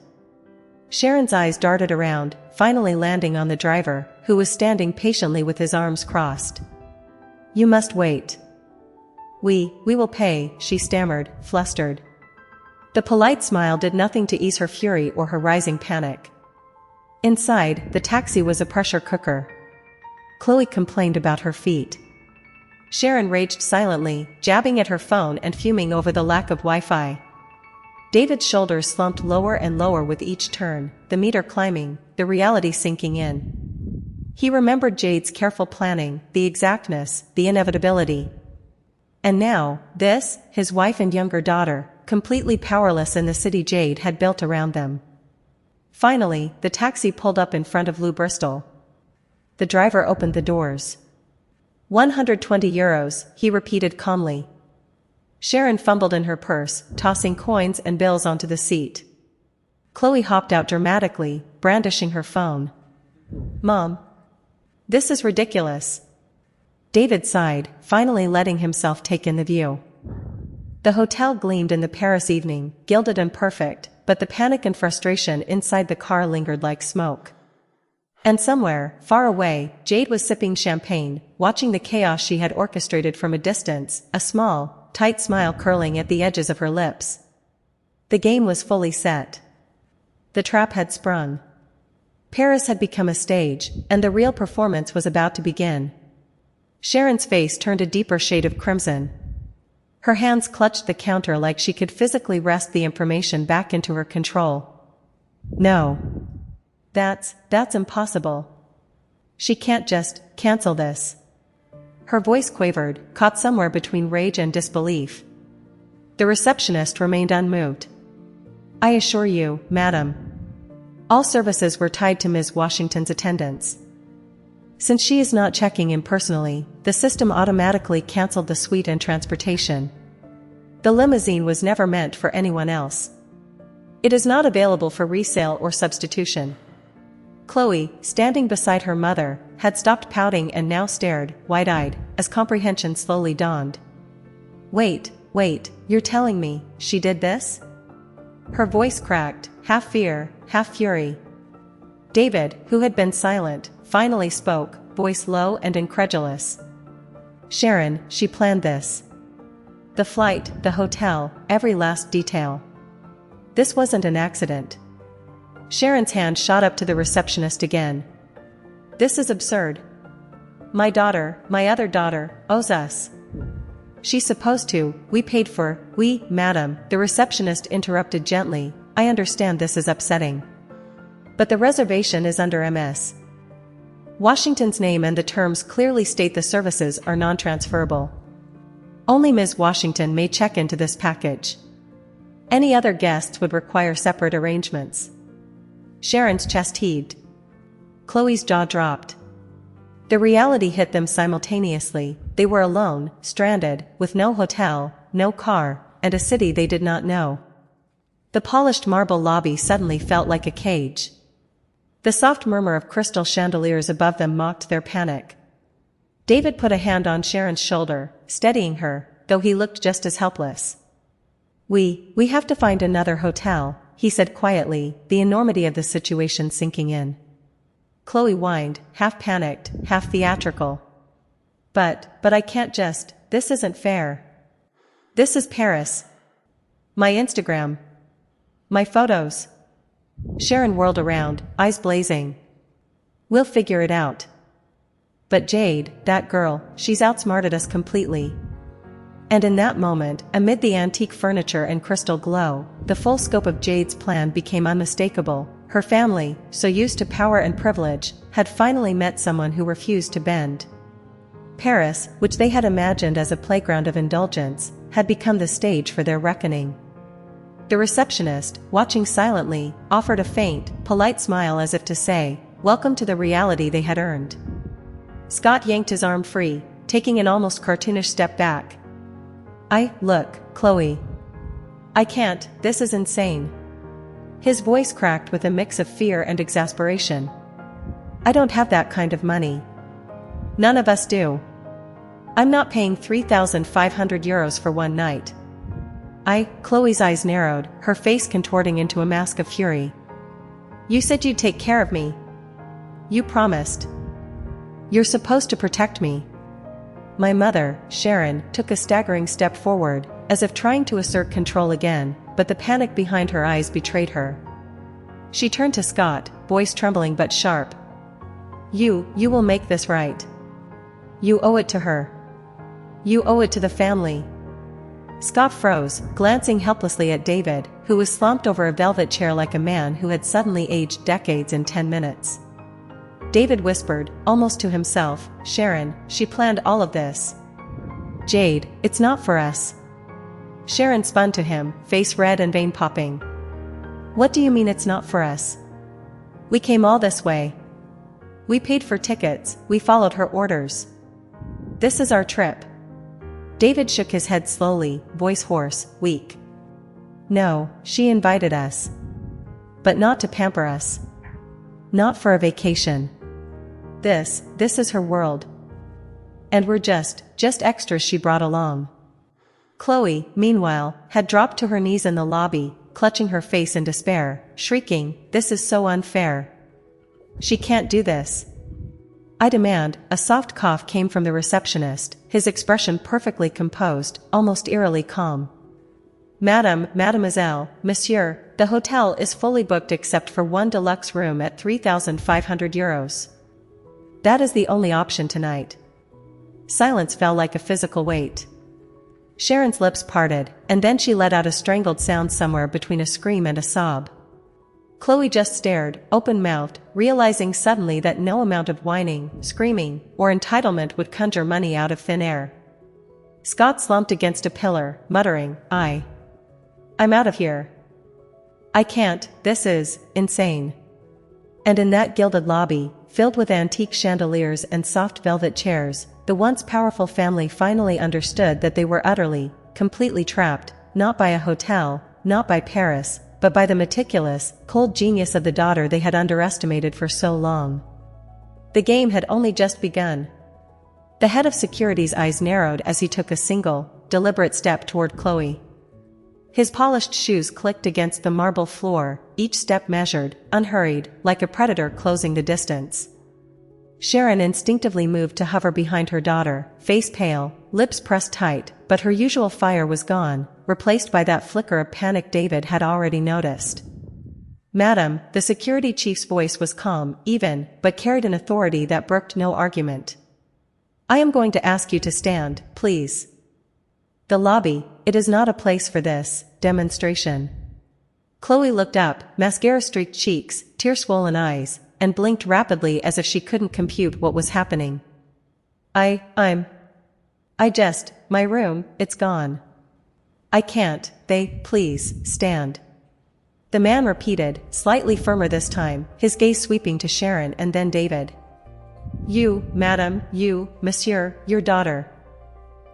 Sharon's eyes darted around, finally landing on the driver, who was standing patiently with his arms crossed. You must wait. We will pay, she stammered, flustered. The polite smile did nothing to ease her fury or her rising panic. Inside, the taxi was a pressure cooker. Chloe complained about her feet. Sharon raged silently, jabbing at her phone and fuming over the lack of Wi-Fi. David's shoulders slumped lower and lower with each turn, the meter climbing, the reality sinking in. He remembered Jade's careful planning, the exactness, the inevitability. And now, this, his wife and younger daughter, completely powerless in the city Jade had built around them. Finally, the taxi pulled up in front of Lou Bristol. The driver opened the doors. 120 euros, he repeated calmly. Sharon fumbled in her purse, tossing coins and bills onto the seat. Chloe hopped out dramatically, brandishing her phone. Mom. This is ridiculous. David sighed, finally letting himself take in the view. The hotel gleamed in the Paris evening, gilded and perfect, but the panic and frustration inside the car lingered like smoke. And somewhere, far away, Jade was sipping champagne, watching the chaos she had orchestrated from a distance, a small, tight smile curling at the edges of her lips. The game was fully set. The trap had sprung. Paris had become a stage, and the real performance was about to begin. Sharon's face turned a deeper shade of crimson. Her hands clutched the counter like she could physically wrest the information back into her control. No. That's impossible. She can't just cancel this. Her voice quavered, caught somewhere between rage and disbelief. The receptionist remained unmoved. I assure you, madam. All services were tied to Ms. Washington's attendance. Since she is not checking in personally, the system automatically canceled the suite and transportation. The limousine was never meant for anyone else. It is not available for resale or substitution. Chloe, standing beside her mother, had stopped pouting and now stared, wide-eyed, as comprehension slowly dawned. Wait, you're telling me, she did this? Her voice cracked, half fear, half fury. David, who had been silent, finally spoke, voice low and incredulous. Sharon, she planned this. The flight, the hotel, every last detail. This wasn't an accident. Sharon's hand shot up to the receptionist again. This is absurd. My other daughter, owes us. She's supposed to, we paid for, madam, the receptionist interrupted gently, I understand this is upsetting. But the reservation is under Ms. Washington's name and the terms clearly state the services are non-transferable. Only Ms. Washington may check into this package. Any other guests would require separate arrangements. Sharon's chest heaved. Chloe's jaw dropped. The reality hit them simultaneously. They were alone, stranded, with no hotel, no car, and a city they did not know. The polished marble lobby suddenly felt like a cage. The soft murmur of crystal chandeliers above them mocked their panic. David put a hand on Sharon's shoulder, steadying her, though he looked just as helpless. We have to find another hotel, he said quietly, the enormity of the situation sinking in. Chloe whined, half panicked, half theatrical. But I can't just, this isn't fair. This is Paris. My Instagram. My photos. Sharon whirled around, eyes blazing. We'll figure it out. But Jade, that girl, she's outsmarted us completely. And in that moment, amid the antique furniture and crystal glow, the full scope of Jade's plan became unmistakable. Her family, so used to power and privilege, had finally met someone who refused to bend. Paris, which they had imagined as a playground of indulgence, had become the stage for their reckoning. The receptionist, watching silently, offered a faint, polite smile as if to say, "Welcome to the reality they had earned." Scott yanked his arm free, taking an almost cartoonish step back. Look, Chloe. I can't, this is insane. His voice cracked with a mix of fear and exasperation. I don't have that kind of money. None of us do. I'm not paying 3,500 euros for one night. Chloe's eyes narrowed, her face contorting into a mask of fury. You said you'd take care of me. You promised. You're supposed to protect me. My mother, Sharon, took a staggering step forward, as if trying to assert control again, but the panic behind her eyes betrayed her. She turned to Scott, voice trembling but sharp. You will make this right. You owe it to her. You owe it to the family. Scott froze, glancing helplessly at David, who was slumped over a velvet chair like a man who had suddenly aged decades in 10 minutes. David whispered, almost to himself, Sharon, she planned all of this. Jade, it's not for us. Sharon spun to him, face red and vein popping. What do you mean it's not for us? We came all this way. We paid for tickets, we followed her orders. This is our trip. David shook his head slowly, voice hoarse, weak. No, she invited us. But not to pamper us. Not for a vacation. This is her world. And we're just extras she brought along. Chloe, meanwhile, had dropped to her knees in the lobby, clutching her face in despair, shrieking, this is so unfair. She can't do this. I demand. A soft cough came from the receptionist, his expression perfectly composed, almost eerily calm. Madame, mademoiselle, monsieur, the hotel is fully booked except for one deluxe room at 3,500 euros. That is the only option tonight. Silence fell like a physical weight. Sharon's lips parted, and then she let out a strangled sound somewhere between a scream and a sob. Chloe just stared, open-mouthed, realizing suddenly that no amount of whining, screaming, or entitlement would conjure money out of thin air. Scott slumped against a pillar, muttering, I'm out of here. I can't, this is insane. And in that gilded lobby, filled with antique chandeliers and soft velvet chairs, the once powerful family finally understood that they were utterly, completely trapped, not by a hotel, not by Paris, but by the meticulous, cold genius of the daughter they had underestimated for so long. The game had only just begun. The head of security's eyes narrowed as he took a single, deliberate step toward Chloe. His polished shoes clicked against the marble floor, each step measured, unhurried, like a predator closing the distance. Sharon instinctively moved to hover behind her daughter, face pale, lips pressed tight, but her usual fire was gone, replaced by that flicker of panic David had already noticed. Madam, the security chief's voice was calm, even, but carried an authority that brooked no argument. I am going to ask you to stand, please. The lobby, it is not a place for this demonstration. Chloe looked up, mascara-streaked cheeks, tear-swollen eyes, and blinked rapidly as if she couldn't compute what was happening. My room, it's gone. I can't, please, stand. The man repeated, slightly firmer this time, his gaze sweeping to Sharon and then David. You, madam, you, monsieur, your daughter.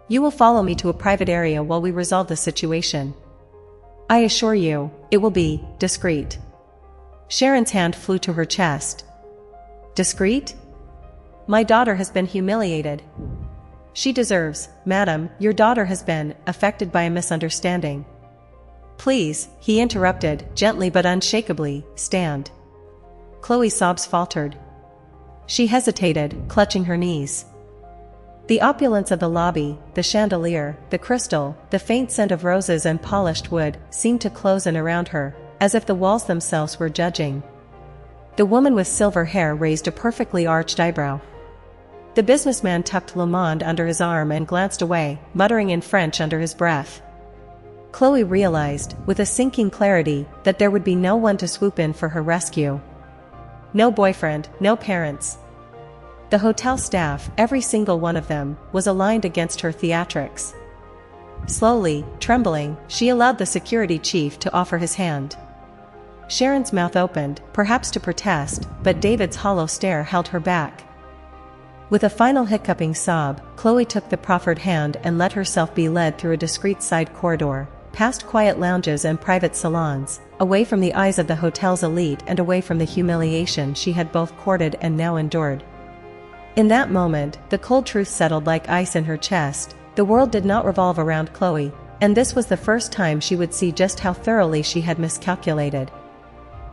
You will follow me to a private area while we resolve the situation. I assure you, it will be discreet. Sharon's hand flew to her chest. Discreet? My daughter has been humiliated. She deserves, madam, your daughter has been affected by a misunderstanding. Please, he interrupted, gently but unshakably, stand. Chloe's sobs faltered. She hesitated, clutching her knees. The opulence of the lobby, the chandelier, the crystal, the faint scent of roses and polished wood, seemed to close in around her, as if the walls themselves were judging. The woman with silver hair raised a perfectly arched eyebrow. The businessman tucked Le Monde under his arm and glanced away, muttering in French under his breath. Chloe realized, with a sinking clarity, that there would be no one to swoop in for her rescue. No boyfriend, no parents. The hotel staff, every single one of them, was aligned against her theatrics. Slowly, trembling, she allowed the security chief to offer his hand. Sharon's mouth opened, perhaps to protest, but David's hollow stare held her back. With a final hiccuping sob, Chloe took the proffered hand and let herself be led through a discreet side corridor, past quiet lounges and private salons, away from the eyes of the hotel's elite and away from the humiliation she had both courted and now endured. In that moment, the cold truth settled like ice in her chest. The world did not revolve around Chloe, and this was the first time she would see just how thoroughly she had miscalculated.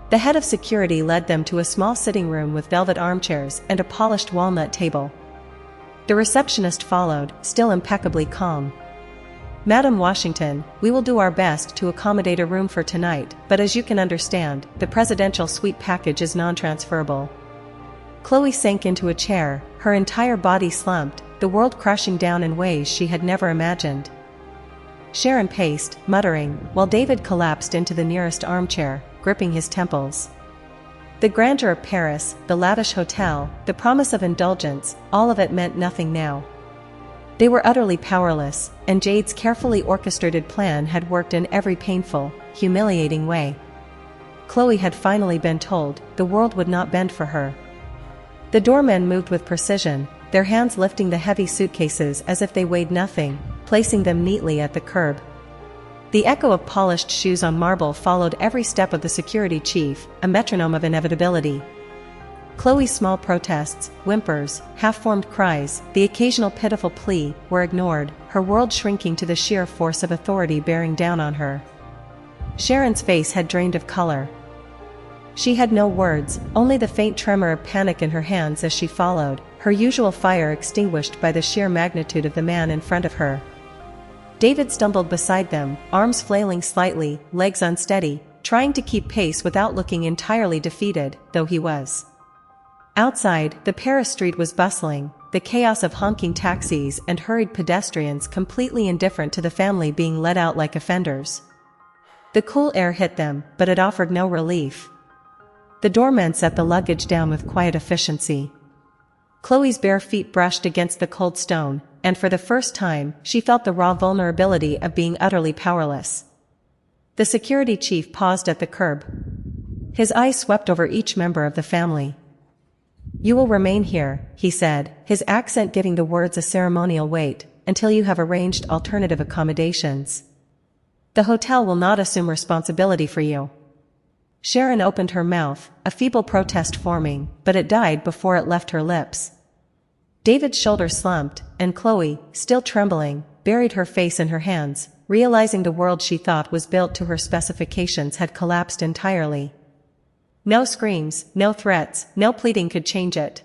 The head of security led them to a small sitting room with velvet armchairs and a polished walnut table. The receptionist followed, still impeccably calm. "Madam Washington, we will do our best to accommodate a room for tonight, but as you can understand, the presidential suite package is non-transferable." Chloe sank into a chair, her entire body slumped, the world crashing down in ways she had never imagined. Sharon paced, muttering, while David collapsed into the nearest armchair, gripping his temples. The grandeur of Paris, the lavish hotel, the promise of indulgence, all of it meant nothing now. They were utterly powerless, and Jade's carefully orchestrated plan had worked in every painful, humiliating way. Chloe had finally been told the world would not bend for her. The doormen moved with precision, their hands lifting the heavy suitcases as if they weighed nothing, placing them neatly at the curb. The echo of polished shoes on marble followed every step of the security chief, a metronome of inevitability. Chloe's small protests, whimpers, half-formed cries, the occasional pitiful plea, were ignored, her world shrinking to the sheer force of authority bearing down on her. Sharon's face had drained of color. She had no words, only the faint tremor of panic in her hands as she followed, her usual fire extinguished by the sheer magnitude of the man in front of her. David stumbled beside them, arms flailing slightly, legs unsteady, trying to keep pace without looking entirely defeated, though he was. Outside, the Paris street was bustling, the chaos of honking taxis and hurried pedestrians completely indifferent to the family being let out like offenders. The cool air hit them, but it offered no relief. The doorman set the luggage down with quiet efficiency. Chloe's bare feet brushed against the cold stone, and for the first time, she felt the raw vulnerability of being utterly powerless. The security chief paused at the curb. His eyes swept over each member of the family. "You will remain here," he said, his accent giving the words a ceremonial weight, "until you have arranged alternative accommodations. The hotel will not assume responsibility for you." Sharon opened her mouth, a feeble protest forming, but it died before it left her lips. David's shoulders slumped, and Chloe, still trembling, buried her face in her hands, realizing the world she thought was built to her specifications had collapsed entirely. No screams, no threats, no pleading could change it.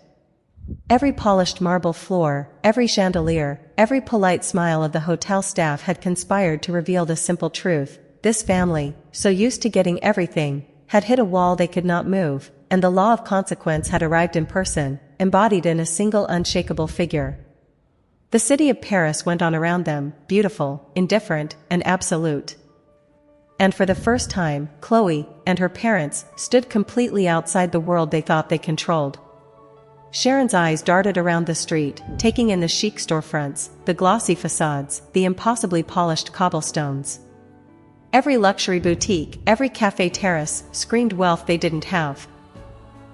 Every polished marble floor, every chandelier, every polite smile of the hotel staff had conspired to reveal the simple truth: this family, so used to getting everything, had hit a wall they could not move, and the law of consequence had arrived in person, embodied in a single unshakable figure. The city of Paris went on around them, beautiful, indifferent, and absolute. And for the first time, Chloe, and her parents, stood completely outside the world they thought they controlled. Sharon's eyes darted around the street, taking in the chic storefronts, the glossy facades, the impossibly polished cobblestones. Every luxury boutique, every café terrace, screamed wealth they didn't have.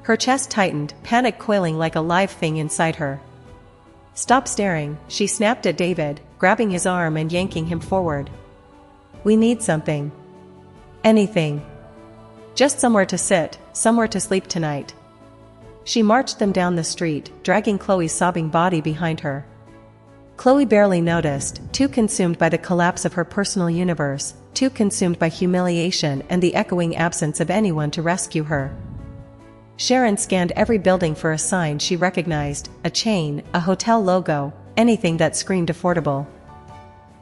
Her chest tightened, panic coiling like a live thing inside her. "Stop staring," she snapped at David, grabbing his arm and yanking him forward. "We need something. Anything. Just somewhere to sit, somewhere to sleep tonight." She marched them down the street, dragging Chloe's sobbing body behind her. Chloe barely noticed, too consumed by the collapse of her personal universe, too consumed by humiliation and the echoing absence of anyone to rescue her. Sharon scanned every building for a sign she recognized, a chain, a hotel logo, anything that screamed affordable.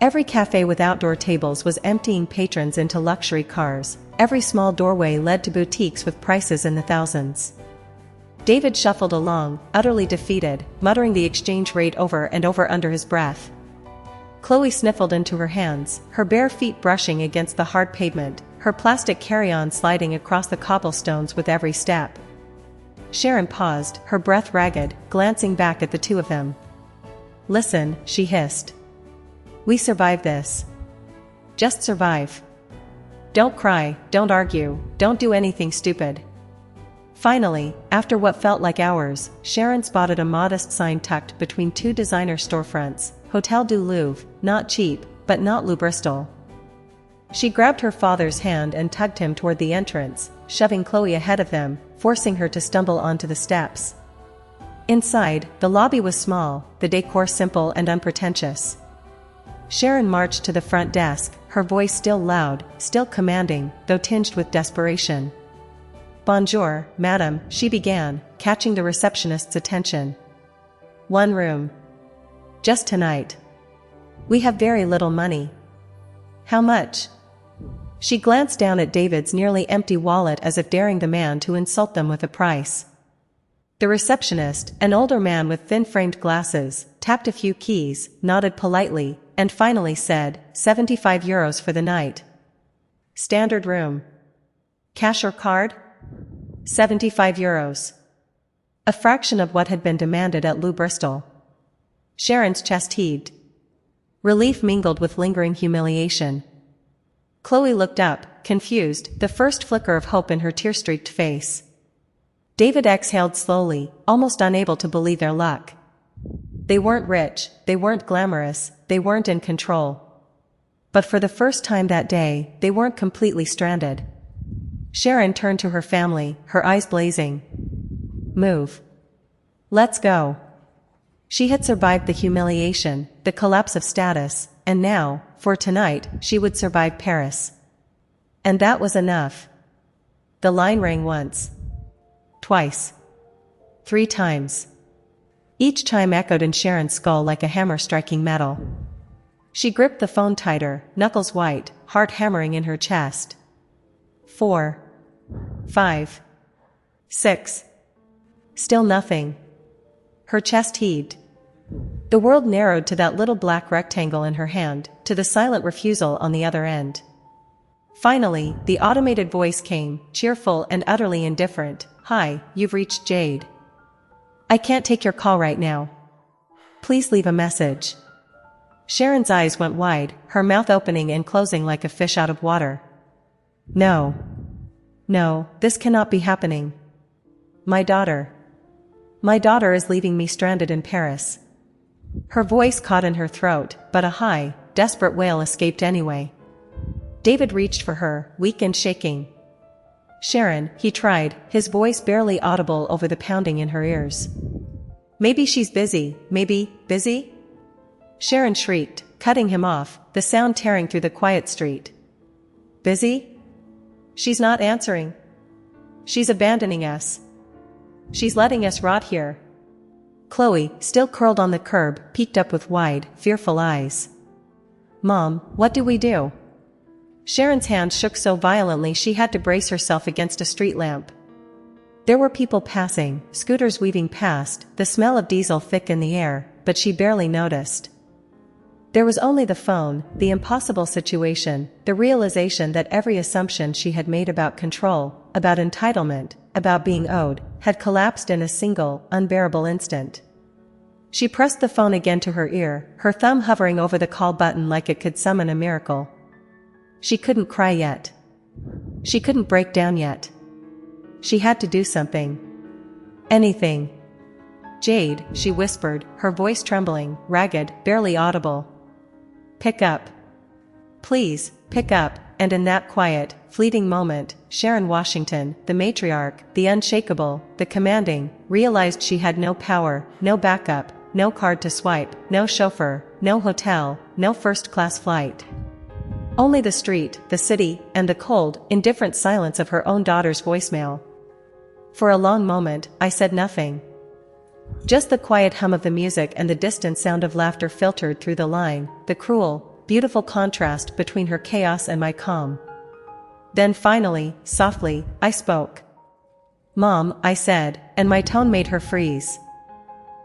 Every cafe with outdoor tables was emptying patrons into luxury cars, every small doorway led to boutiques with prices in the thousands. David shuffled along, utterly defeated, muttering the exchange rate over and over under his breath. Chloe sniffled into her hands, her bare feet brushing against the hard pavement, her plastic carry-on sliding across the cobblestones with every step. Sharon paused, her breath ragged, glancing back at the two of them. "Listen," she hissed. "We survived this. Just survive. Don't cry, don't argue, don't do anything stupid. Finally, after what felt like hours, Sharon spotted a modest sign tucked between two designer storefronts, Hotel du Louvre, not cheap, but not Lou Bristol. She grabbed her father's hand and tugged him toward the entrance, shoving Chloe ahead of them, forcing her to stumble onto the steps. Inside, the lobby was small, the decor simple and unpretentious. Sharon marched to the front desk, her voice still loud, still commanding, though tinged with desperation. "Bonjour, madam," she began, catching the receptionist's attention. "One room. Just tonight. We have very little money." "How much?" She glanced down at David's nearly empty wallet as if daring the man to insult them with a price. The receptionist, an older man with thin-framed glasses, tapped a few keys, nodded politely, and finally said, €75 for the night. "Standard room. Cash or card?" €75. A fraction of what had been demanded at Lou Bristol. Sharon's chest heaved. Relief mingled with lingering humiliation. Chloe looked up, confused, the first flicker of hope in her tear-streaked face. David exhaled slowly, almost unable to believe their luck. They weren't rich, they weren't glamorous, they weren't in control. But for the first time that day, they weren't completely stranded. Sharon turned to her family, her eyes blazing. "Move. Let's go." She had survived the humiliation, the collapse of status, and now, for tonight, she would survive Paris. And that was enough. The line rang once. Twice. 3 times. Each chime echoed in Sharon's skull like a hammer striking metal. She gripped the phone tighter, knuckles white, heart hammering in her chest. 4. 5. 6. Still nothing. Her chest heaved. The world narrowed to that little black rectangle in her hand, to the silent refusal on the other end. Finally, the automated voice came, cheerful and utterly indifferent. "Hi, you've reached Jade. I can't take your call right now. Please leave a message." Sharon's eyes went wide, her mouth opening and closing like a fish out of water. No. No, this cannot be happening. My daughter is leaving me stranded in Paris. Her voice caught in her throat, but a high, desperate wail escaped anyway. David reached for her, weak and shaking. "Sharon," he tried, his voice barely audible over the pounding in her ears. "Maybe she's busy, busy?" Sharon shrieked, cutting him off, the sound tearing through the quiet street. "Busy? She's not answering. She's abandoning us. She's letting us rot here." Chloe, still curled on the curb, peeked up with wide, fearful eyes. "Mom, what do we do?" Sharon's hand shook so violently she had to brace herself against a street lamp. There were people passing, scooters weaving past, the smell of diesel thick in the air, but she barely noticed. There was only the phone, the impossible situation, the realization that every assumption she had made about control, about entitlement, about being owed, had collapsed in a single, unbearable instant. She pressed the phone again to her ear, her thumb hovering over the call button like it could summon a miracle. She couldn't cry yet. She couldn't break down yet. She had to do something. Anything. "Jade," she whispered, her voice trembling, ragged, barely audible. "Pick up. Please, pick up." And in that quiet, fleeting moment, Sharon Washington, the matriarch, the unshakable, the commanding, realized she had no power, no backup, no card to swipe, no chauffeur, no hotel, no first-class flight. Only the street, the city, and the cold, indifferent silence of her own daughter's voicemail. For a long moment, I said nothing. Just the quiet hum of the music and the distant sound of laughter filtered through the line, the cruel, beautiful contrast between her chaos and my calm. Then finally, softly, I spoke. "Mom," I said, and my tone made her freeze.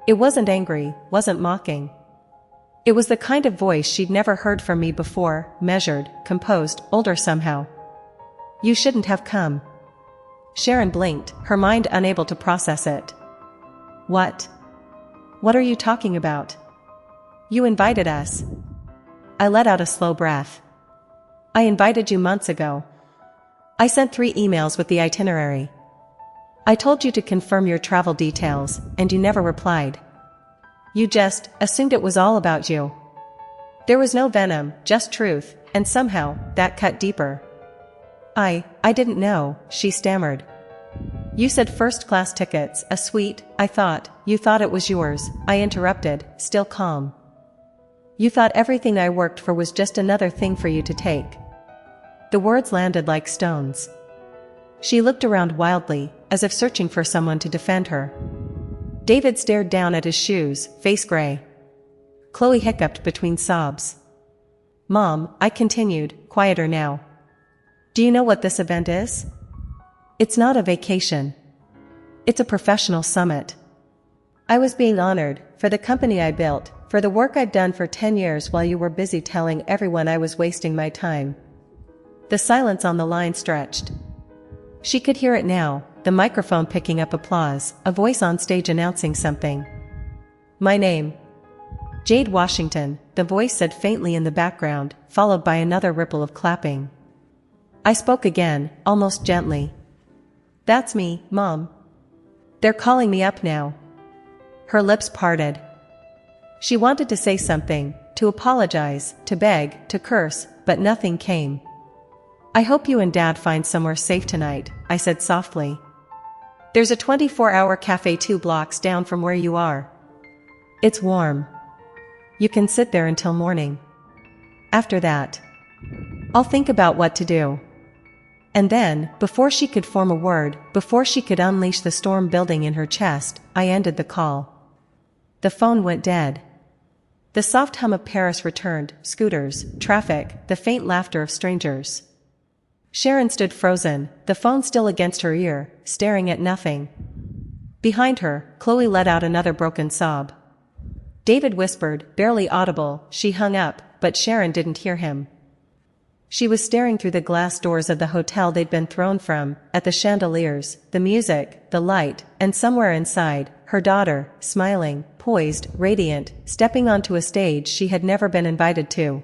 It wasn't angry, wasn't mocking. It was the kind of voice she'd never heard from me before, measured, composed, older somehow. "You shouldn't have come." Sharon blinked, her mind unable to process it. "What? What are you talking about? You invited us." I let out a slow breath. "I invited you months ago. I sent 3 emails with the itinerary. I told you to confirm your travel details, and you never replied. You just assumed it was all about you. There was no venom, just truth, and somehow, that cut deeper. I didn't know, she stammered. You said first-class tickets, a suite, you thought it was yours, I interrupted, still calm. You thought everything I worked for was just another thing for you to take. The words landed like stones. She looked around wildly, as if searching for someone to defend her. David stared down at his shoes, face gray. Chloe hiccuped between sobs. Mom, I continued, quieter now. Do you know what this event is? It's not a vacation. It's a professional summit. I was being honored, for the company I built, for the work I'd done for 10 years while you were busy telling everyone I was wasting my time. The silence on the line stretched. She could hear it now, the microphone picking up applause, a voice on stage announcing something. My name. Jade Washington, the voice said faintly in the background, followed by another ripple of clapping. I spoke again, almost gently. That's me, Mom. They're calling me up now. Her lips parted. She wanted to say something, to apologize, to beg, to curse, but nothing came. I hope you and Dad find somewhere safe tonight, I said softly. There's a 24-hour cafe 2 blocks down from where you are. It's warm. You can sit there until morning. After that, I'll think about what to do. And then, before she could form a word, before she could unleash the storm building in her chest, I ended the call. The phone went dead. The soft hum of Paris returned, scooters, traffic, the faint laughter of strangers. Sharon stood frozen, the phone still against her ear, staring at nothing. Behind her, Chloe let out another broken sob. David whispered, barely audible, she hung up, but Sharon didn't hear him. She was staring through the glass doors of the hotel they'd been thrown from, at the chandeliers, the music, the light, and somewhere inside, her daughter, smiling, poised, radiant, stepping onto a stage she had never been invited to.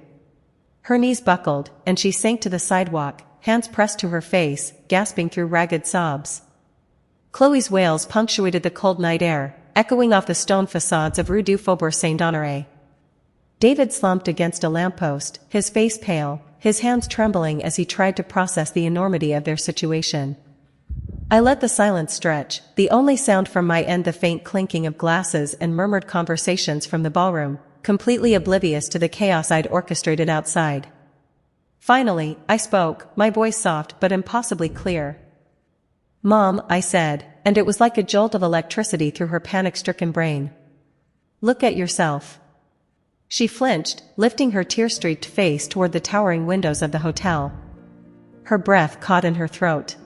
Her knees buckled, and she sank to the sidewalk, hands pressed to her face, gasping through ragged sobs. Chloe's wails punctuated the cold night air, echoing off the stone facades of Rue du Faubourg Saint-Honoré. David slumped against a lamppost, his face pale, his hands trembling as he tried to process the enormity of their situation. I let the silence stretch, the only sound from my end the faint clinking of glasses and murmured conversations from the ballroom, completely oblivious to the chaos I'd orchestrated outside. Finally, I spoke, my voice soft but impossibly clear. Mom, I said, and it was like a jolt of electricity through her panic-stricken brain. Look at yourself. She flinched, lifting her tear-streaked face toward the towering windows of the hotel. Her breath caught in her throat.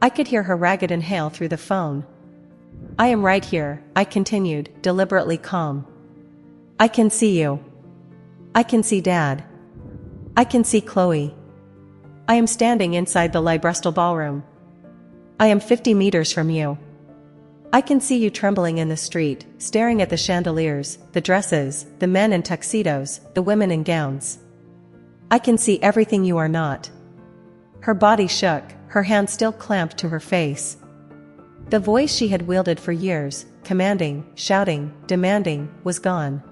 I could hear her ragged inhale through the phone. I am right here, I continued, deliberately calm. I can see you. I can see Dad. I can see Chloe. I am standing inside the Librestol ballroom. I am 50 meters from you. I can see you trembling in the street, staring at the chandeliers, the dresses, the men in tuxedos, the women in gowns. I can see everything you are not. Her body shook, her hand still clamped to her face. The voice she had wielded for years, commanding, shouting, demanding, was gone.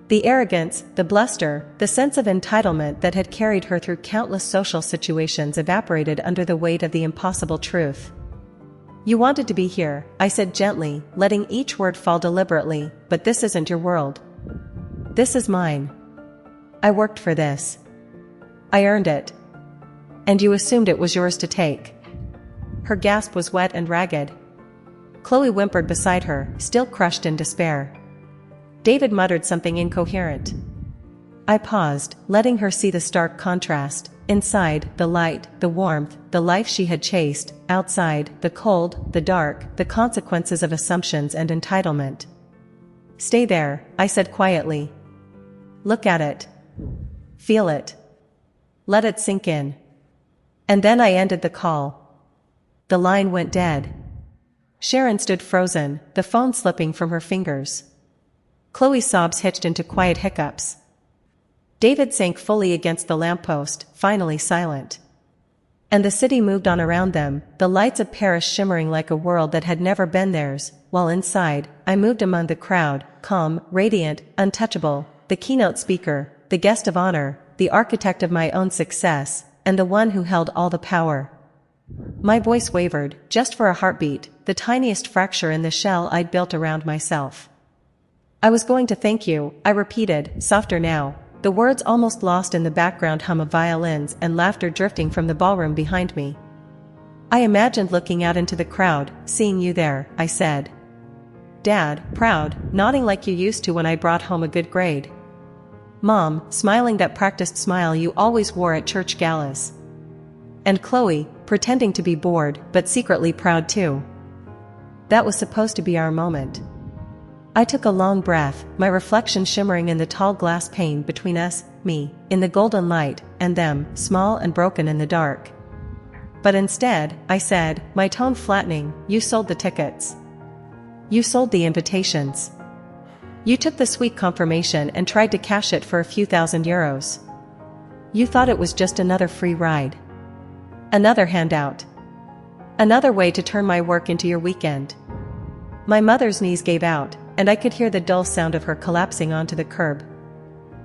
The arrogance, the bluster, the sense of entitlement that had carried her through countless social situations evaporated under the weight of the impossible truth. You wanted to be here, I said gently, letting each word fall deliberately, but this isn't your world. This is mine. I worked for this. I earned it. And you assumed it was yours to take. Her gasp was wet and ragged. Chloe whimpered beside her, still crushed in despair. David muttered something incoherent. I paused, letting her see the stark contrast. Inside, the light, the warmth, the life she had chased. Outside, the cold, the dark, the consequences of assumptions and entitlement. Stay there, I said quietly. Look at it. Feel it. Let it sink in. And then I ended the call. The line went dead. Sharon stood frozen, the phone slipping from her fingers. Chloe's sobs hitched into quiet hiccups. David sank fully against the lamppost, finally silent. And the city moved on around them, the lights of Paris shimmering like a world that had never been theirs, while inside, I moved among the crowd, calm, radiant, untouchable, the keynote speaker, the guest of honor, the architect of my own success, and the one who held all the power. My voice wavered, just for a heartbeat, the tiniest fracture in the shell I'd built around myself. I was going to thank you, I repeated, softer now, the words almost lost in the background hum of violins and laughter drifting from the ballroom behind me. I imagined looking out into the crowd, seeing you there, I said. Dad, proud, nodding like you used to when I brought home a good grade. Mom, smiling that practiced smile you always wore at church galas. And Chloe, pretending to be bored, but secretly proud too. That was supposed to be our moment. I took a long breath, my reflection shimmering in the tall glass pane between us, me, in the golden light, and them, small and broken in the dark. But instead, I said, my tone flattening, you sold the tickets. You sold the invitations. You took the sweet confirmation and tried to cash it for a few €1,000. You thought it was just another free ride. Another handout. Another way to turn my work into your weekend. My mother's knees gave out, and I could hear the dull sound of her collapsing onto the curb.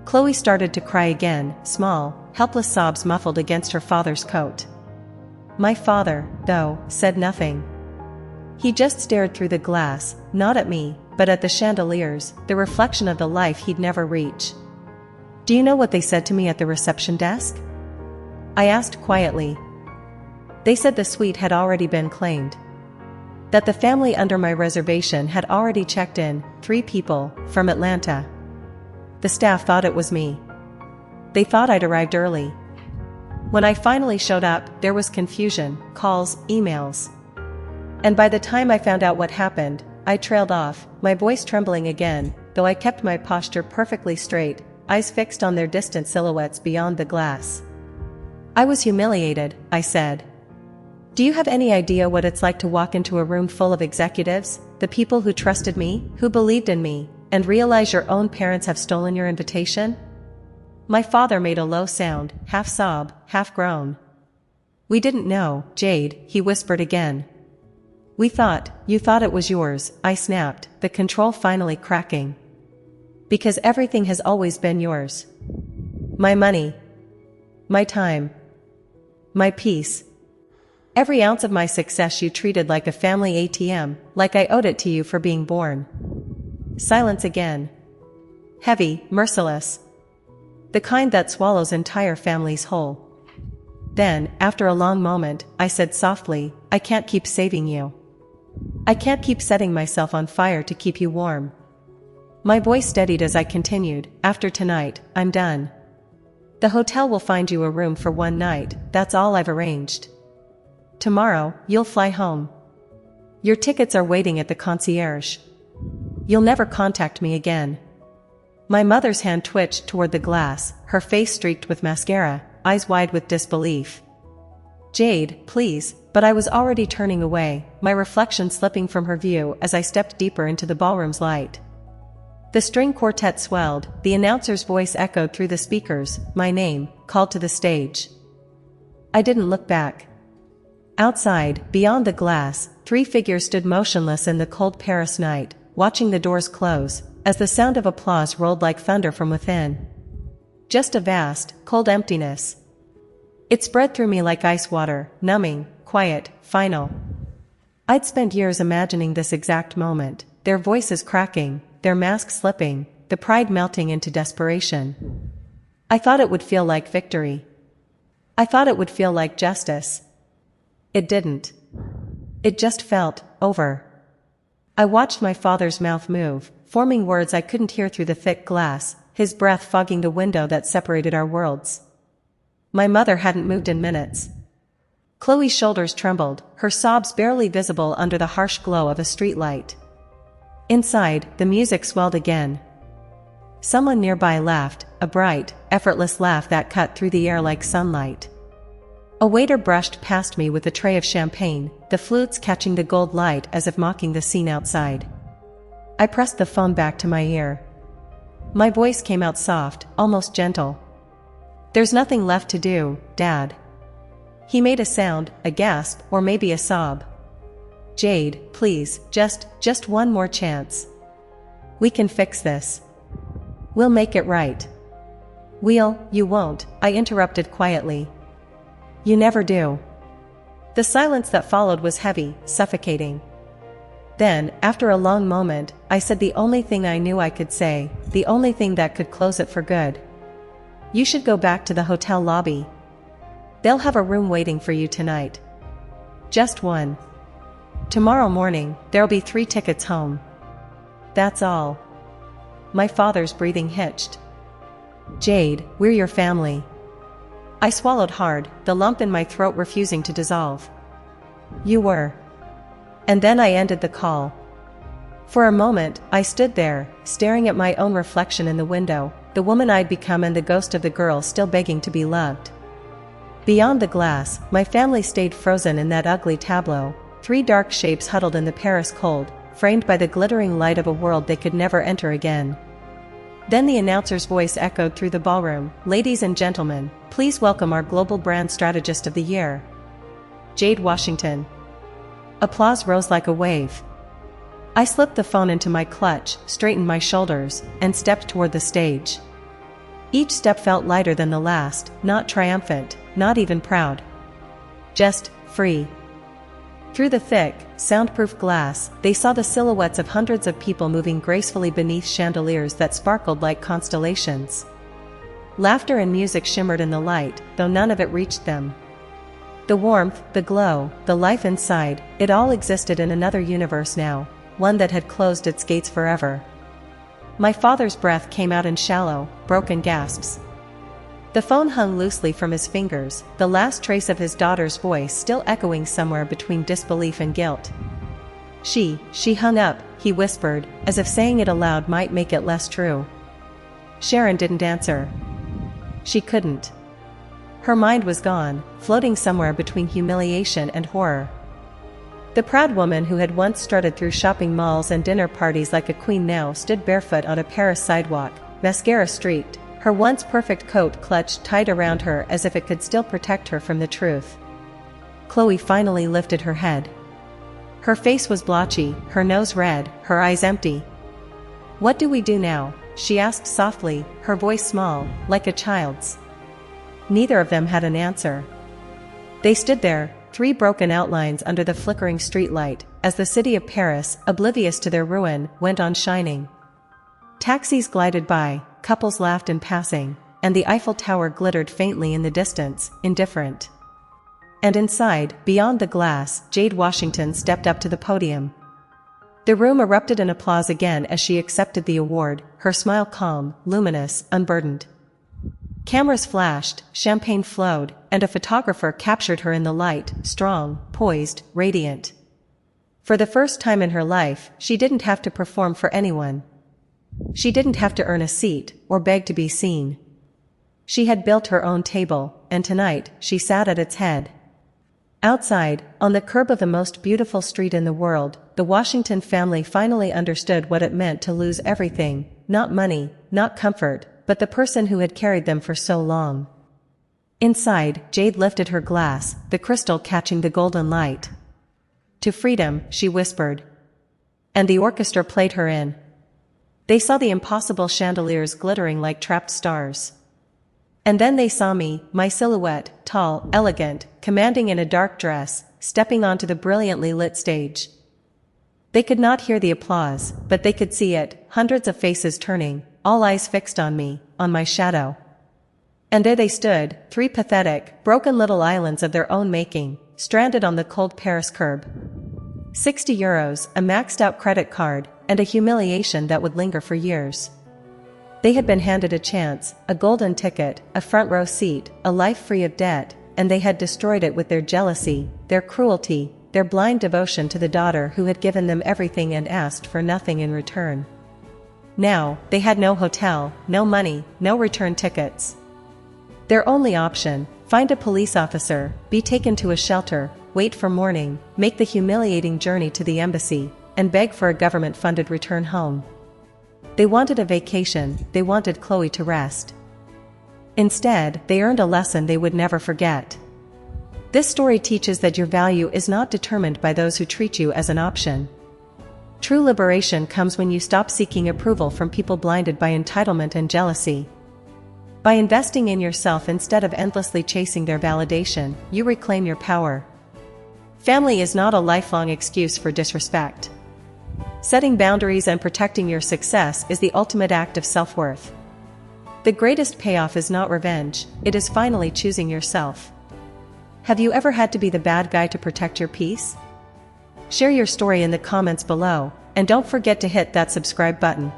Chloe started to cry again, small, helpless sobs muffled against her father's coat. My father, though, said nothing. He just stared through the glass, not at me, but at the chandeliers, the reflection of the life he'd never reach. Do you know what they said to me at the reception desk? I asked quietly. They said the suite had already been claimed. That the family under my reservation had already checked in, 3 people, from Atlanta. The staff thought it was me. They thought I'd arrived early. When I finally showed up, there was confusion, calls, emails. And by the time I found out what happened, I trailed off, my voice trembling again, though I kept my posture perfectly straight, eyes fixed on their distant silhouettes beyond the glass. I was humiliated, I said. Do you have any idea what it's like to walk into a room full of executives, the people who trusted me, who believed in me, and realize your own parents have stolen your invitation? My father made a low sound, half sob, half groan. We didn't know, Jade, he whispered again. You thought it was yours, I snapped, the control finally cracking. Because everything has always been yours. My money. My time. My peace. Every ounce of my success you treated like a family ATM, like I owed it to you for being born. Silence again. Heavy, merciless. The kind that swallows entire families whole. Then, after a long moment, I said softly, I can't keep saving you. I can't keep setting myself on fire to keep you warm. My voice steadied as I continued, after tonight, I'm done. The hotel will find you a room for one night, that's all I've arranged. Tomorrow, you'll fly home. Your tickets are waiting at the concierge. You'll never contact me again. My mother's hand twitched toward the glass, her face streaked with mascara, eyes wide with disbelief. Jade, please, but I was already turning away, my reflection slipping from her view as I stepped deeper into the ballroom's light. The string quartet swelled, the announcer's voice echoed through the speakers, my name, called to the stage. I didn't look back. Outside, beyond the glass, 3 figures stood motionless in the cold Paris night, watching the doors close, as the sound of applause rolled like thunder from within. Just a vast, cold emptiness. It spread through me like ice water, numbing, quiet, final. I'd spent years imagining this exact moment, their voices cracking, their masks slipping, the pride melting into desperation. I thought it would feel like victory. I thought it would feel like justice. It didn't. It just felt over. I watched my father's mouth move, forming words I couldn't hear through the thick glass, his breath fogging the window that separated our worlds. My mother hadn't moved in minutes. Chloe's shoulders trembled, her sobs barely visible under the harsh glow of a streetlight. Inside, the music swelled again. Someone nearby laughed, a bright, effortless laugh that cut through the air like sunlight. A waiter brushed past me with a tray of champagne, the flutes catching the gold light as if mocking the scene outside. I pressed the phone back to my ear. My voice came out soft, almost gentle. There's nothing left to do, Dad. He made a sound, a gasp, or maybe a sob. "Jade, please, just one more chance. We can fix this. We'll make it right." You won't," I interrupted quietly. "You never do." The silence that followed was heavy, suffocating. Then, after a long moment, I said the only thing I knew I could say, the only thing that could close it for good. "You should go back to the hotel lobby. They'll have a room waiting for you tonight. Just one. Tomorrow morning, there'll be 3 tickets home. That's all." My father's breathing hitched. "Jade, we're your family." I swallowed hard, the lump in my throat refusing to dissolve. "You were." And then I ended the call. For a moment, I stood there, staring at my own reflection in the window, the woman I'd become and the ghost of the girl still begging to be loved. Beyond the glass, my family stayed frozen in that ugly tableau, 3 dark shapes huddled in the Paris cold, framed by the glittering light of a world they could never enter again. Then the announcer's voice echoed through the ballroom, "Ladies and gentlemen, please welcome our global brand strategist of the year, Jade Washington." Applause rose like a wave. I slipped the phone into my clutch, straightened my shoulders, and stepped toward the stage. Each step felt lighter than the last, not triumphant, not even proud. Just free. Through the thick, soundproof glass, they saw the silhouettes of hundreds of people moving gracefully beneath chandeliers that sparkled like constellations. Laughter and music shimmered in the light, though none of it reached them. The warmth, the glow, the life inside, it all existed in another universe now, one that had closed its gates forever. My father's breath came out in shallow, broken gasps. The phone hung loosely from his fingers, the last trace of his daughter's voice still echoing somewhere between disbelief and guilt. She hung up," he whispered, as if saying it aloud might make it less true. Sharon didn't answer. She couldn't. Her mind was gone, floating somewhere between humiliation and horror. The proud woman who had once strutted through shopping malls and dinner parties like a queen now stood barefoot on a Paris sidewalk, mascara streaked, her once perfect coat clutched tight around her as if it could still protect her from the truth. Chloe finally lifted her head. Her face was blotchy, her nose red, her eyes empty. "What do we do now?" she asked softly, her voice small, like a child's. Neither of them had an answer. They stood there, 3 broken outlines under the flickering streetlight, as the city of Paris, oblivious to their ruin, went on shining. Taxis glided by, couples laughed in passing, and the Eiffel Tower glittered faintly in the distance, indifferent. And inside, beyond the glass, Jade Washington stepped up to the podium. The room erupted in applause again as she accepted the award, her smile calm, luminous, unburdened. Cameras flashed, champagne flowed, and a photographer captured her in the light, strong, poised, radiant. For the first time in her life, she didn't have to perform for anyone. She didn't have to earn a seat, or beg to be seen. She had built her own table, and tonight, she sat at its head. Outside, on the curb of the most beautiful street in the world, the Washington family finally understood what it meant to lose everything, not money, not comfort, but the person who had carried them for so long. Inside, Jade lifted her glass, the crystal catching the golden light. "To freedom," she whispered. And the orchestra played her in. They saw the impossible chandeliers glittering like trapped stars. And then they saw me, my silhouette, tall, elegant, commanding in a dark dress, stepping onto the brilliantly lit stage. They could not hear the applause, but they could see it, hundreds of faces turning, all eyes fixed on me, on my shadow. And there they stood, 3 pathetic, broken little islands of their own making, stranded on the cold Paris curb. €60, a maxed-out credit card, and a humiliation that would linger for years. They had been handed a chance, a golden ticket, a front-row seat, a life free of debt, and they had destroyed it with their jealousy, their cruelty, their blind devotion to the daughter who had given them everything and asked for nothing in return. Now, they had no hotel, no money, no return tickets. Their only option, find a police officer, be taken to a shelter, wait for morning, make the humiliating journey to the embassy, and beg for a government-funded return home. They wanted a vacation, they wanted Chloe to rest. Instead, they earned a lesson they would never forget. This story teaches that your value is not determined by those who treat you as an option. True liberation comes when you stop seeking approval from people blinded by entitlement and jealousy. By investing in yourself instead of endlessly chasing their validation, you reclaim your power. Family is not a lifelong excuse for disrespect. Setting boundaries and protecting your success is the ultimate act of self-worth. The greatest payoff is not revenge, it is finally choosing yourself. Have you ever had to be the bad guy to protect your peace? Share your story in the comments below, and don't forget to hit that subscribe button.